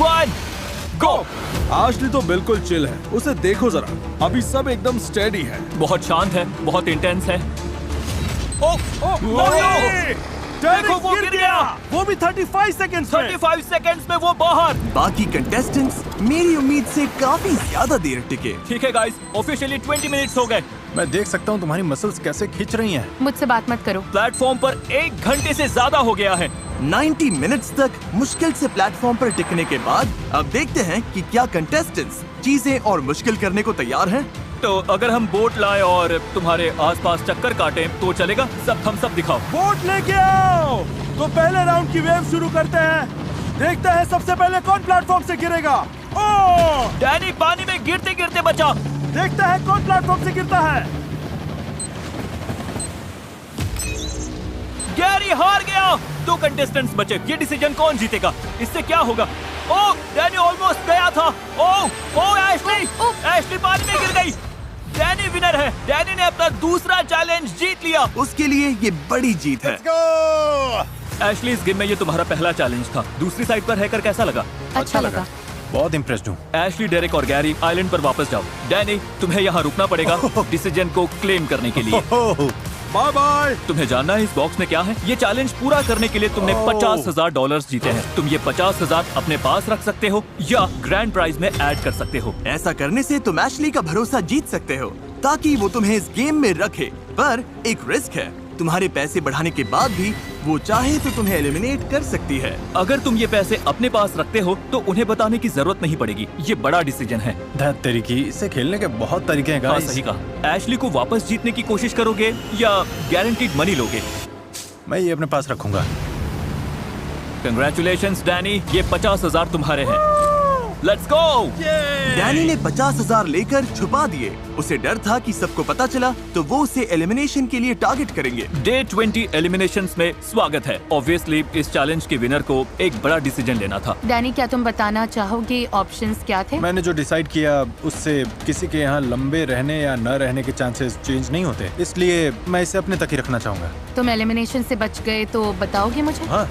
[SPEAKER 8] 1, गो।
[SPEAKER 10] एशली तो बिल्कुल चिल है, उसे देखो जरा, अभी सब एकदम स्टेडी है।
[SPEAKER 8] बहुत शांत है, बहुत इंटेंस है।
[SPEAKER 10] देखो वो गिर गया, वो भी 35 सेकंड्स में।
[SPEAKER 8] 35 सेकंड्स में वो बाहर।
[SPEAKER 1] बाकी कंटेस्टेंट्स मेरी उम्मीद से काफी ज्यादा देर टिके।
[SPEAKER 8] ठीक है गाइस, ऑफिशियली 20 मिनट्स हो गए।
[SPEAKER 6] मैं देख सकता हूँ तुम्हारी मसल्स कैसे खींच रही हैं।
[SPEAKER 2] मुझसे बात मत करो।
[SPEAKER 8] प्लेटफॉर्म पर 1 घंटे से ज्यादा हो गया है।
[SPEAKER 1] 90 मिनट्स तक मुश्किल से प्लेटफॉर्म पर टिकने के बाद अब देखते हैं कि क्या कंटेस्टेंट्स चीजें और मुश्किल करने को तैयार हैं।
[SPEAKER 8] तो अगर हम बोट लाए और तुम्हारे आसपास चक्कर काटें तो चलेगा? सब थम्स अप दिखाओ।
[SPEAKER 10] बोट लेके आओ। तो पहले राउंड की वेव शुरू करते हैं, देखते हैं सबसे पहले कौन प्लेटफॉर्म से गिरेगा। ओह,
[SPEAKER 8] डैनी पानी में गिरते गिरते बचा।
[SPEAKER 10] देखते हैं कौन प्लेटफॉर्म से गिरता है।
[SPEAKER 8] गैरी हार गया। 2 कंटेस्टेंट्स बचे, ये डिसीजन कौन जीतेगा? इससे क्या होगा? ओह, डैनी ऑलमोस्ट गया था। ओह एशली, एशली पानी में गिर गई। डैनी विनर है, डैनी ने अपना दूसरा चैलेंज जीत लिया।
[SPEAKER 1] उसके लिए ये बड़ी जीत है।
[SPEAKER 8] एशली, इस गेम में ये तुम्हारा पहला चैलेंज था, दूसरी साइड पर रहकर कैसा लगा?
[SPEAKER 2] अच्छा लगा।
[SPEAKER 6] बहुत इम्प्रेस्ड हूँ।
[SPEAKER 8] एशली, डेरेक और गैरी आइलैंड पर वापस जाओ। डैनी, तुम्हें यहाँ रुकना पड़ेगा डिसीजन को क्लेम करने के लिए।
[SPEAKER 10] Bye bye.
[SPEAKER 8] तुम्हें जानना है इस बॉक्स में क्या है? ये चैलेंज पूरा करने के लिए तुमने $50,000 जीते हैं। तुम ये 50,000 अपने पास रख सकते हो या ग्रैंड प्राइज में ऐड कर सकते हो।
[SPEAKER 1] ऐसा करने से तुम एशली का भरोसा जीत सकते हो ताकि वो तुम्हें इस गेम में रखे, पर एक रिस्क है। तुम्हारे पैसे बढ़ाने के बाद भी वो चाहे तो तुम्हें एलिमिनेट कर सकती है।
[SPEAKER 8] अगर तुम ये पैसे अपने पास रखते हो तो उन्हें बताने की जरूरत नहीं पड़ेगी। ये बड़ा डिसीजन है।
[SPEAKER 6] धत तरीकी, इसे खेलने के बहुत तरीके हैं
[SPEAKER 8] हाँ,
[SPEAKER 6] गाइस।
[SPEAKER 8] सही कहा। एशली को वापस जीतने की कोशिश करोगे या गारंटीड मनी लोगे?
[SPEAKER 6] मैं ये अपने पास रखूंगा।
[SPEAKER 8] कंग्रेचुलेशंस डैनी, ये 50,000 तुम्हारे हैं। Let's go.
[SPEAKER 1] डैनी ने 50,000 लेकर छुपा दिए। उसे डर था कि सबको पता चला तो वो उसे एलिमिनेशन के लिए टारगेट करेंगे।
[SPEAKER 8] डे 20 एलिमिनेशंस में स्वागत है। ऑब्वियसली इस चैलेंज के विनर को एक बड़ा डिसीजन लेना था।
[SPEAKER 2] डैनी, क्या तुम बताना चाहोगे ऑप्शंस क्या थे?
[SPEAKER 6] मैंने जो डिसाइड किया उससे किसी के यहाँ लंबे रहने या न रहने के चांसेस चेंज नहीं होते, इसलिए मैं इसे अपने तक ही रखना चाहूंगा।
[SPEAKER 2] तुम एलिमिनेशन से बच गए तो बताओगे मुझे?
[SPEAKER 6] हाँ,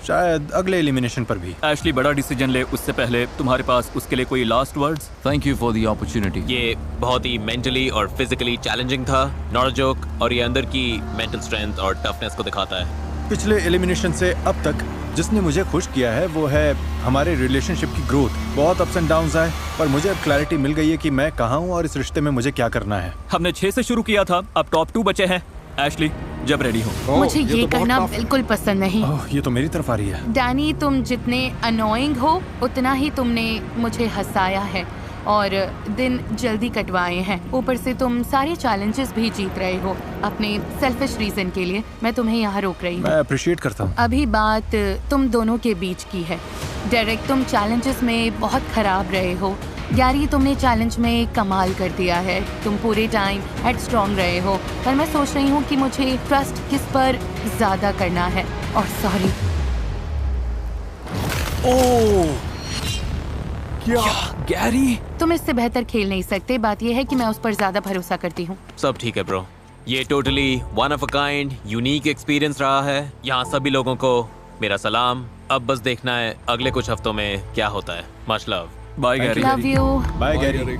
[SPEAKER 6] शायद अगले एलिमिनेशन पर भी।
[SPEAKER 8] एशली, बड़ा डिसीजन ले उससे पहले तुम्हारे पास उसके लिए कोई last words?
[SPEAKER 3] Thank you for the opportunity.
[SPEAKER 8] ये बहुत ही मेंटली और फिजिकली चैलेंजिंग था, नॉट अ जोक, और ये अंदर की मेंटल स्ट्रेंथ और टफनेस को दिखाता है।
[SPEAKER 6] पिछले एलिमिनेशन से अब तक जिसने मुझे खुश किया है वो है हमारे रिलेशनशिप की ग्रोथ। बहुत अप्स एंड डाउन्स आए, पर मुझे अब क्लैरिटी मिल गई है कि मैं कहाँ हूँ और इस रिश्ते में मुझे क्या करना है।
[SPEAKER 8] हमने 6 से शुरू किया था, अब टॉप 2 बचे हैं। एशली, जब रेडी हो।
[SPEAKER 2] मुझे ये करना बिल्कुल पसंद नहीं।
[SPEAKER 6] ये तो मेरी तरफ आ रही है।
[SPEAKER 2] डैनी, तुम जितने अनोइंग हो उतना ही तुमने मुझे हंसाया है और दिन जल्दी कटवाए हैं। ऊपर से तुम सारे चैलेंजेस भी जीत रहे हो अपने सेल्फिश रीजन के लिए। मैं तुम्हें यहाँ रोक रही हूँ।
[SPEAKER 6] मैं अप्रिशिएट करता हूँ।
[SPEAKER 2] अभी बात तुम दोनों के बीच की है। डेरेक, तुम चैलेंजेस में बहुत खराब रहे हो। गैरी, तुमने चैलेंज में कमाल कर दिया है। तुम पूरे टाइम हेडस्ट्रॉन्ग रहे हो, पर मैं सोच रही हूँ कि मुझे ट्रस्ट किस पर ज्यादा करना है। और सॉरी।
[SPEAKER 10] ओह, क्या
[SPEAKER 8] गैरी?
[SPEAKER 2] तुम इससे बेहतर खेल नहीं सकते। बात यह है कि मैं उस पर ज्यादा भरोसा करती हूँ।
[SPEAKER 8] सब ठीक है ब्रो, ये totally one of a kind unique experience रहा है। यहाँ सभी लोगों को मेरा सलाम। अब बस देखना है अगले कुछ हफ्तों में क्या होता है। Much love. Bye Gary.
[SPEAKER 2] Love you.
[SPEAKER 6] Bye Gary.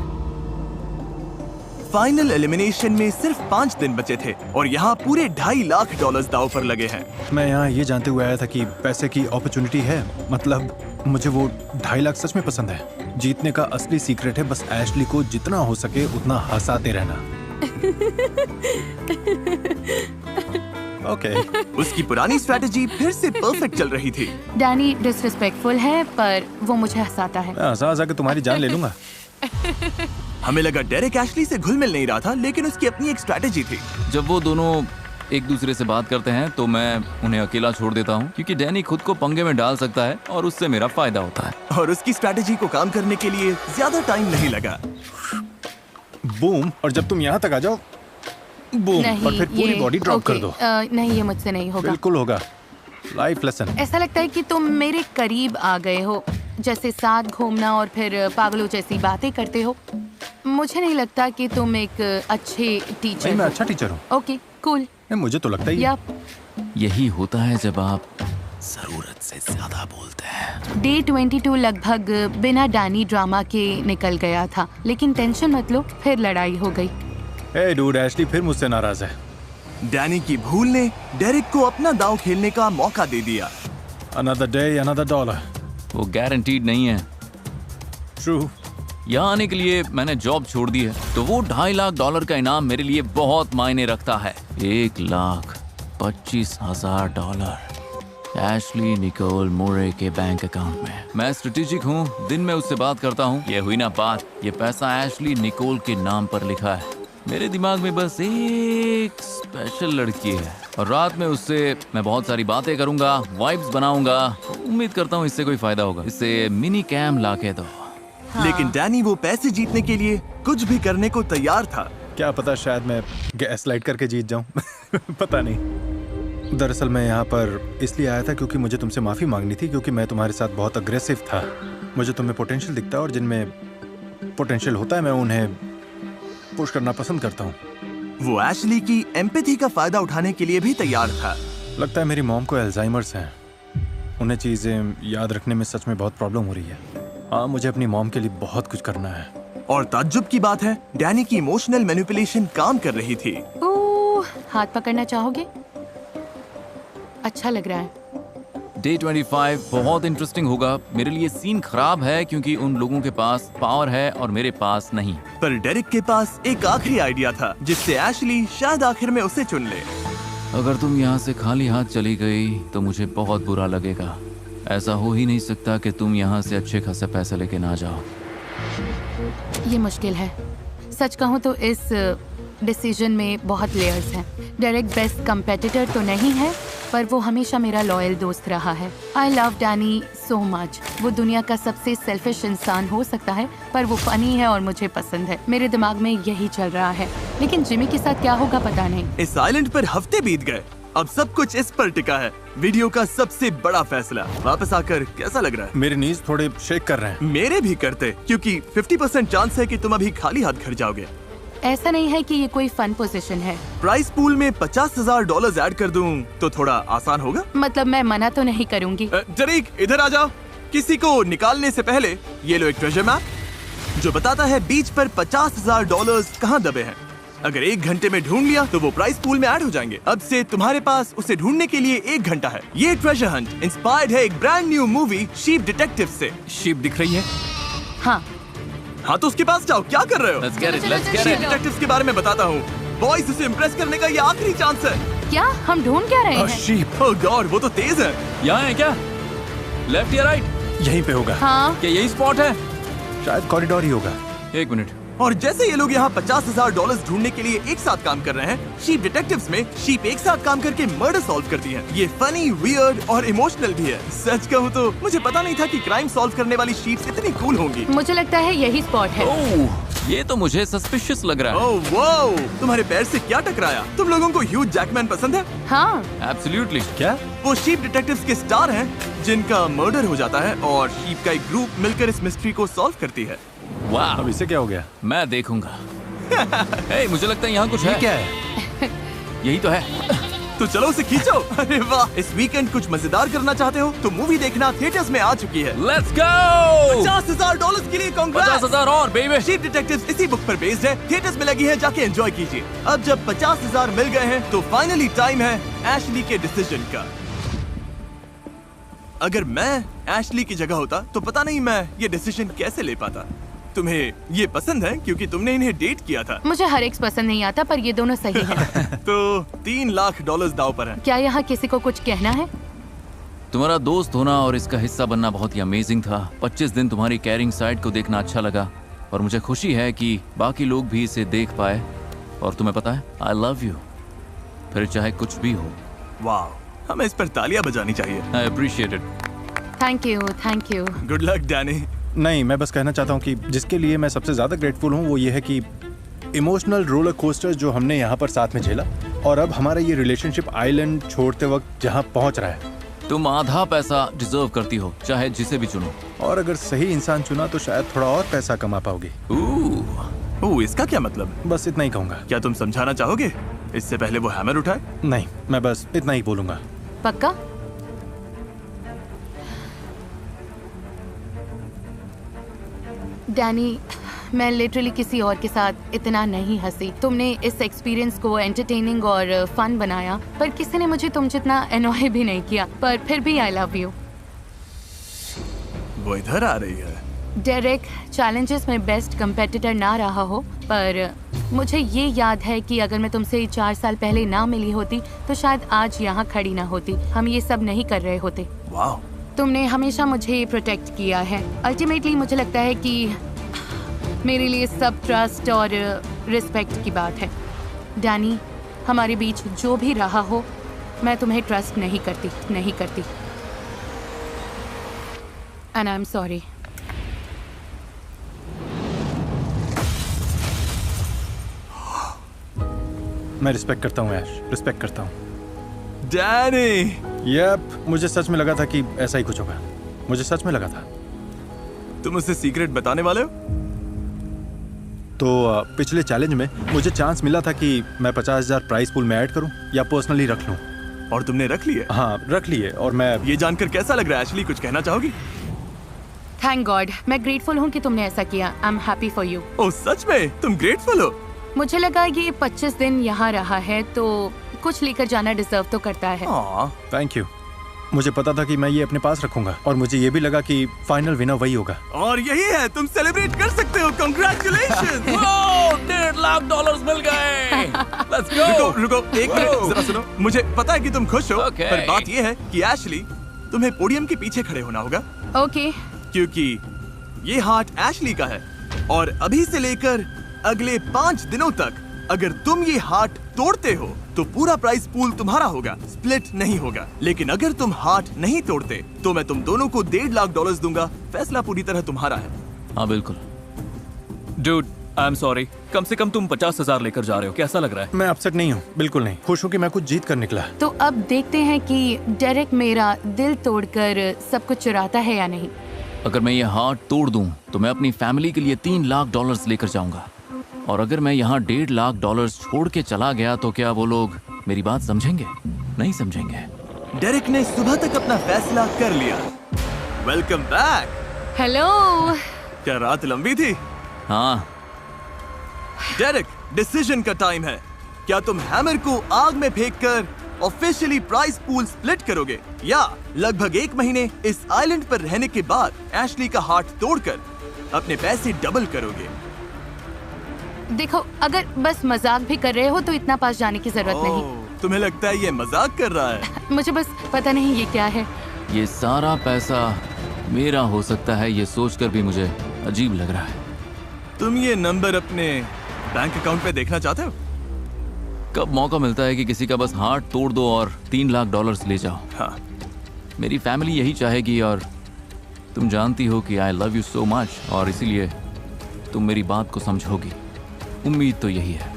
[SPEAKER 1] Final elimination में सिर्फ 5 दिन बचे थे और यहाँ पूरे $2.5 लाख दांव पर लगे हैं।
[SPEAKER 6] मैं यहाँ ये जानते हुए आया था कि पैसे की अपॉर्चुनिटी है, मतलब मुझे वो 2.5 लाख सच में पसंद है। जीतने का असली सीक्रेट है बस एशली को जितना हो सके उतना हंसाते रहना। ओके।
[SPEAKER 1] उसकी पुरानी स्ट्रेटेजी फिर से परफेक्ट चल रही थी।
[SPEAKER 2] डैनी डिसरिस्पेक्टफुल है, पर वो मुझे हंसाता है।
[SPEAKER 6] मैं हंसा के तुम्हारी जान ले लूंगा।
[SPEAKER 1] हमें लगा डेरेक एशली से घुल मिल नहीं रहा था, लेकिन उसकी अपनी एक स्ट्रेटेजी थी।
[SPEAKER 3] जब वो दोनों एक दूसरे से बात करते हैं तो मैं उन्हें अकेला छोड़ देता हूँ, क्योंकि डैनी खुद को पंगे में डाल सकता है और उससे मेरा फायदा होता है।
[SPEAKER 1] और उसकी स्ट्रेटेजी को काम करने के लिए ज्यादा टाइम नहीं लगा।
[SPEAKER 6] बूम, और जब तुम यहाँ तक आ जाओ बूम,
[SPEAKER 2] नहीं,
[SPEAKER 6] और फिर पूरी बॉडी ड्रॉप कर दो।
[SPEAKER 2] नहीं, ये मुझसे नहीं होगा।
[SPEAKER 6] बिल्कुल होगा। Life lesson.
[SPEAKER 2] ऐसा लगता है कि तुम मेरे करीब आ गए हो, जैसे साथ घूमना और फिर पागलों जैसी बातें करते हो। मुझे नहीं लगता कि तुम एक अच्छे टीचर
[SPEAKER 6] नहीं, मैं
[SPEAKER 2] हो।
[SPEAKER 6] अच्छा टीचर हूँ।
[SPEAKER 2] Okay, cool.
[SPEAKER 6] मुझे तो लगता ही है।
[SPEAKER 3] यही होता है जब आप जरूरत से ज्यादा बोलते हैं।
[SPEAKER 2] डे 22 लगभग बिना डैनी ड्रामा के निकल गया था, लेकिन टेंशन मत लो, फिर लड़ाई हो गई।
[SPEAKER 6] हे डूड, एशली फिर मुझसे नाराज है।
[SPEAKER 1] डैनी की भूल ने डेरिक को अपना दांव खेलने का मौका दे दिया।
[SPEAKER 6] Another day, another dollar.
[SPEAKER 3] वो गारंटीड नहीं है।
[SPEAKER 6] True.
[SPEAKER 3] यहाँ आने के लिए मैंने जॉब छोड़ दी है, तो वो $2.5 लाख का इनाम मेरे लिए बहुत मायने रखता है। $1,25,000 एशली निकोल मोरे के बैंक अकाउंट में। मैं स्ट्रेटेजिक हूँ, दिन में उससे बात करता हूँ। ये हुई ना बात, ये पैसा एशली निकोल के नाम पर लिखा है। मेरे दिमाग में बस एक स्पेशल लड़की है, और रात में उससे मैं बहुत सारी बातें करूंगा, वाइब्स बनाऊंगा। उम्मीद करता हूँ इससे कोई फायदा होगा। इससे मिनी कैम लाके दो।
[SPEAKER 1] लेकिन डैनी वो पैसे जीतने के लिए कुछ भी करने को तैयार था।
[SPEAKER 6] क्या पता, शायद मैं गैस लाइट करके जीत जाऊं। पता नहीं। दरअसल मैं यहाँ पर इसलिए आया था क्योंकि मुझे तुमसे माफी मांगनी थी, क्योंकि मैं तुम्हारे साथ बहुत अग्रेसिव था। मुझे तुम्हें पोटेंशियल दिखता है, और जिनमें पोटेंशियल होता है मैं उन्हें पुश करना पसंद करता हूँ।
[SPEAKER 1] वो एशली की एम्पैथी का फायदा उठाने के लिए भी तैयार था।
[SPEAKER 6] लगता है मेरी मॉम को अल्जाइमर्स है। उन्हें चीजें याद रखने में सच में बहुत प्रॉब्लम हो रही है। हाँ, मुझे अपनी मॉम के लिए बहुत कुछ करना है।
[SPEAKER 1] और ताज्जुब की बात है, डैनी की इमोशनल मैनिपुलेशन काम कर रही थी।
[SPEAKER 2] हाथ पकड़ना चाहोगे? अच्छा लग रहा है।
[SPEAKER 3] डे 25 बहुत इंटरेस्टिंग होगा। मेरे लिए सीन खराब है क्योंकि उन लोगों के पास पावर है और मेरे पास नहीं।
[SPEAKER 1] पर डेरिक के पास एक आखिरी आइडिया था, जिससे एशली शायद आखिर में उसे चुन ले।
[SPEAKER 3] अगर तुम यहाँ से खाली हाथ चली गई तो मुझे बहुत बुरा लगेगा। ऐसा हो ही नहीं सकता कि तुम यहाँ से अच्छे खासे पैसे लेके ना जाओ।
[SPEAKER 2] ये मुश्किल है। सच कहूँ तो इस डिसीजन में बहुत लेयर्स हैं। डेरिक बेस्ट कंपेटिटर तो नहीं है, पर वो हमेशा मेरा लॉयल दोस्त रहा है। I love Danny so much. वो दुनिया का सबसे सेल्फिश इंसान हो सकता है, पर वो फनी है और मुझे पसंद है। मेरे दिमाग में यही चल रहा है, लेकिन जिमी के साथ क्या होगा पता नहीं।
[SPEAKER 1] इस आइलैंड पर हफ्ते बीत गए, अब सब कुछ इस पर टिका है। वीडियो का सबसे बड़ा फैसला। वापस आकर कैसा लग रहा है?
[SPEAKER 6] मेरे नीज थोड़े शेक कर रहे हैं।
[SPEAKER 1] मेरे भी करते, क्योंकि 50% चांस है कि तुम अभी खाली हाथ घर जाओगे।
[SPEAKER 2] ऐसा नहीं है कि ये कोई फन पोजीशन है।
[SPEAKER 1] प्राइस पूल में $50,000 ऐड कर दूं तो थोड़ा आसान होगा।
[SPEAKER 2] मतलब मैं मना तो नहीं करूंगी।
[SPEAKER 1] डेरिक, इधर आ जाओ। किसी को निकालने से पहले ये लो एक ट्रेजर मैप जो बताता है बीच पर $50,000 कहाँ दबे हैं। अगर 1 घंटे में ढूंढ लिया तो वो प्राइस पूल में ऐड हो जाएंगे। अब से तुम्हारे पास उसे ढूंढने के लिए 1 घंटा है। ये ट्रेजर हंट इंस्पायर्ड है एक brand new movie sheep detective से।
[SPEAKER 3] शीप दिख रही है?
[SPEAKER 1] हाँ तो उसके पास जाओ। क्या कर रहे हो?
[SPEAKER 3] Let's get it, let's get
[SPEAKER 1] sheep
[SPEAKER 3] it.
[SPEAKER 1] Detectives के बारे में बताता हूँ। बॉयज, उसे इम्प्रेस करने का ये आखिरी चांस है।
[SPEAKER 2] क्या हम ढूंढ क्या रहे हैं?
[SPEAKER 6] शीप।
[SPEAKER 1] ओह गॉड, वो तो तेज है।
[SPEAKER 3] यहाँ है क्या? लेफ्ट या राइट?
[SPEAKER 6] यहीं पे होगा।
[SPEAKER 2] हाँ।
[SPEAKER 3] क्या यही स्पॉट है?
[SPEAKER 6] शायद कॉरिडोर ही होगा।
[SPEAKER 3] 1 मिनट।
[SPEAKER 1] और जैसे ये लोग यहाँ $50,000 ढूंढने के लिए एक साथ काम कर रहे हैं, शीप डिटेक्टिव्स में शीप एक साथ काम करके मर्डर सॉल्व करती हैं। ये फनी, वियर्ड और इमोशनल भी है। सच कहूँ तो मुझे पता नहीं था कि क्राइम सॉल्व करने वाली शीप्स इतनी कूल होंगी।
[SPEAKER 2] मुझे लगता है यही स्पॉट है।
[SPEAKER 3] ओह, ये तो मुझे सस्पिशियस लग रहा है।
[SPEAKER 1] ओह वाओ, तुम्हारे पैर से क्या टकराया? तुम लोगों को ह्यूज जैकमैन पसंद है?
[SPEAKER 2] हाँ।
[SPEAKER 3] एब्सोल्युटली।
[SPEAKER 6] क्या?
[SPEAKER 1] वो शीप डिटेक्टिव्स के स्टार हैं जिनका मर्डर हो जाता है और शीप का एक ग्रुप मिलकर इस मिस्ट्री को सॉल्व करती है।
[SPEAKER 3] वाह,
[SPEAKER 6] अब इसे क्या हो गया?
[SPEAKER 3] मैं देखूंगा। हे, मुझे लगता है यहाँ कुछ है।
[SPEAKER 6] क्या है?
[SPEAKER 3] यही तो है।
[SPEAKER 1] तो चलो उसे खींचो। अरे वाह, इस वीकेंड कुछ मजेदार करना चाहते हो तो मूवी देखना थिएटर्स में आ चुकी है।
[SPEAKER 3] Let's go.
[SPEAKER 1] $50,000 के लिए कांग्रेस।
[SPEAKER 3] 50,000 और बेबी।
[SPEAKER 1] शीप डिटेक्टिव्स इसी बुक पर बेस्ड है, थिएटर्स में लगी है, जाके एंजॉय कीजिए। अब जब 50,000 मिल गए हैं तो फाइनली टाइम है एशली के डिसीजन का। अगर मैं एशली की जगह होता तो पता नहीं मैं ये डिसीजन कैसे ले पाता। तुम्हें ये पसंद है क्योंकि तुमने इन्हें डेट किया था।
[SPEAKER 2] मुझे हर एक पसंद नहीं आता, पर ये दोनों सही हैं।
[SPEAKER 1] तो $3 लाख दाव पर है।
[SPEAKER 2] क्या यहाँ किसी को कुछ कहना है?
[SPEAKER 3] तुम्हारा दोस्त होना और इसका हिस्सा बनना बहुत ही अमेजिंग था। 25 दिन तुम्हारी कैरिंग साइड को देखना अच्छा लगा, और मुझे खुशी है कि बाकी लोग भी इसे देख पाए। और तुम्हें पता है, आई लव यू, फिर चाहे कुछ भी हो।
[SPEAKER 1] वाह, हमें इस पर तालियां बजानी चाहिए।
[SPEAKER 3] I appreciate it.
[SPEAKER 2] Thank you, thank you.
[SPEAKER 1] Good luck Danny.
[SPEAKER 6] नहीं, मैं बस कहना चाहता हूँ कि जिसके लिए मैं सबसे ज्यादा ग्रेटफुल हूँ वो ये है कि इमोशनल रोलर कोस्टर जो हमने यहाँ पर साथ में झेला, और अब हमारा ये रिलेशनशिप आइलैंड छोड़ते वक्त जहाँ पहुँच रहा है।
[SPEAKER 3] तुम आधा पैसा डिजर्व करती हो, चाहे जिसे भी चुनो।
[SPEAKER 6] और अगर सही इंसान चुना तो शायद थोड़ा और पैसा कमा पाओगे।
[SPEAKER 1] इसका क्या मतलब?
[SPEAKER 6] बस इतना ही कहूँगा।
[SPEAKER 1] क्या तुम समझाना चाहोगे इससे पहले वो हैमर उठाए?
[SPEAKER 6] नहीं, मैं बस इतना ही बोलूँगा।
[SPEAKER 2] पक्का? डैनी, मैं लिटरली किसी और के साथ इतना नहीं हंसी। तुमने इस एक्सपीरियंस को एंटरटेनिंग और फन बनाया, पर किसी ने मुझे तुम जितना एनॉय भी नहीं किया। पर फिर भी आई लव यू।
[SPEAKER 1] वो इधर आ रही है।
[SPEAKER 2] डेरेक, चैलेंजेस में बेस्ट कंपेटिटर ना रहा हो, पर मुझे ये याद है कि अगर मैं तुमसे 4 साल पहले ना मिली होती तो शायद आज यहाँ खड़ी ना होती। हम ये सब नहीं कर रहे होते।
[SPEAKER 1] वाह।
[SPEAKER 2] तुमने हमेशा मुझे प्रोटेक्ट किया है। अल्टीमेटली मुझे लगता है कि मेरे लिए सब ट्रस्ट और रिस्पेक्ट की बात है। डैनी, हमारे बीच जो भी रहा हो, मैं तुम्हें ट्रस्ट नहीं करती। And I am sorry.
[SPEAKER 6] मैं रिस्पेक्ट करता हूँ ऐश, रिस्पेक्ट करता हूँ।
[SPEAKER 1] डैनी!
[SPEAKER 6] यप, मुझे सच में लगा था कि ऐसा ही कुछ होगा। मुझे सच में लगा था।
[SPEAKER 1] तुम उसे सीक्रेट बताने वाले हो?
[SPEAKER 6] तो पिछले चैलेंज में मुझे चांस मिला था कि मैं 50,000 प्राइस पूल में ऐड करूं या पर्सनली रख लूं।
[SPEAKER 1] और तुमने रख लिए?
[SPEAKER 6] हाँ, रख लिए। और मैं
[SPEAKER 1] ये जानकर कैसा लग रहा है एशली? कुछ कहना चाहोगी?
[SPEAKER 2] थैंक गॉड, मैं ग्रेटफुल हूँ कि तुमने ऐसा किया। I am happy for you.
[SPEAKER 1] Oh सच में? तुम ग्रेटफुल हो?
[SPEAKER 2] मुझे लगा ये 25 दिन यहाँ रहा है तो कुछ लेकर जाना डिजर्व तो करता है।
[SPEAKER 6] Thank you. मुझे पता था कि मैं ये अपने पास रखूंगा, और मुझे ये भी लगा कि फाइनल विनर वही होगा।
[SPEAKER 1] और यही है, तुम सेलिब्रेट कर सकते हो। कांग्रेचुलेशंस!
[SPEAKER 3] $1.5 लाख मिल गए। Let's go!
[SPEAKER 1] रुको एक मिनट, जरा सुनो। मुझे पता है कि तुम खुश हो,
[SPEAKER 3] Okay.
[SPEAKER 1] पर बात ये है कि एशली, तुम्हें पोडियम के पीछे खड़े होना होगा।
[SPEAKER 2] ओके।
[SPEAKER 1] क्योंकि ये हार्ट एशली का है, और अभी से लेकर अगले 5 दिनों तक अगर तुम ये हार्ट तोड़ते हो तो पूरा प्राइस पूल तुम्हारा होगा, स्प्लिट नहीं होगा। लेकिन अगर तुम हार्ट नहीं तोड़ते तो मैं तुम दोनों को $1.5 लाख दूंगा। फैसला पूरी तरह तुम्हारा है।
[SPEAKER 3] हाँ बिल्कुल।
[SPEAKER 8] Dude, I am sorry. कम से कम तुम 50,000 लेकर जा रहे हो। कैसा लग रहा है?
[SPEAKER 6] मैं अपसेट नहीं हूँ, बिल्कुल नहीं। खुश हूँ कि मैं कुछ जीत कर निकला।
[SPEAKER 2] तो अब देखते हैं कि डेरेक मेरा दिल तोड़कर सब कुछ चुराता है या नहीं।
[SPEAKER 3] अगर मैं ये हार्ट तोड़ दूं तो मैं अपनी फैमिली के लिए $3 लाख लेकर जाऊंगा, और अगर मैं यहाँ $1.5 लाख छोड़ के चला गया तो क्या वो लोग मेरी बात समझेंगे? नहीं समझेंगे।
[SPEAKER 1] डेरेक ने सुबह तक अपना फैसला कर लिया। Welcome back.
[SPEAKER 2] हेलो।
[SPEAKER 1] क्या रात लंबी थी?
[SPEAKER 3] हाँ।
[SPEAKER 1] डेरेक, डिसीजन का टाइम है। क्या तुम हैमर को आग में फेंककर ऑफिशियली प्राइस पूल स्प्लिट करोगे, या लगभग 1 महीने इस आइलैंड पर रहने के बाद एशली का हार्ट तोड़कर अपने पैसे डबल करोगे?
[SPEAKER 2] देखो, अगर बस मजाक भी कर रहे हो तो इतना पास जाने की जरूरत नहीं।
[SPEAKER 1] तुम्हें लगता है ये मजाक कर रहा है?
[SPEAKER 2] मुझे बस पता नहीं ये क्या है।
[SPEAKER 3] ये सारा पैसा मेरा हो सकता है, ये सोचकर भी मुझे अजीब लग रहा है।
[SPEAKER 1] तुम ये नंबर अपने बैंक अकाउंट पे देखना चाहते हो?
[SPEAKER 3] कब मौका मिलता है कि किसी का बस हार्ट तोड़ दो और $3 लाख ले जाओ।
[SPEAKER 1] हाँ।
[SPEAKER 3] मेरी फैमिली यही चाहेगी, और तुम जानती हो कि I love you so much, और इसीलिए तुम मेरी बात को समझोगी। उम्मीद तो यही है।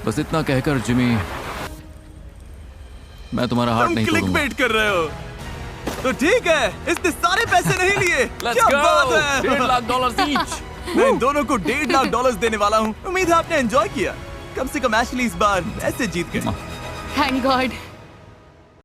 [SPEAKER 3] बस इतना कहकर जिमी, मैं तुम्हारा हार्ट नहीं तोड़ूंगा।
[SPEAKER 1] क्लिक बेट कर रहे हो तो ठीक है, इसने सारे पैसे नहीं लिए। क्या बात है!
[SPEAKER 3] $1.5 लाख ईच।
[SPEAKER 1] मैं इन दोनों को $1.5 लाख देने वाला हूँ। उम्मीद है आपने एंजॉय किया। कम से कम एशली इस बार ऐसे जीत गई।
[SPEAKER 2] Thank God.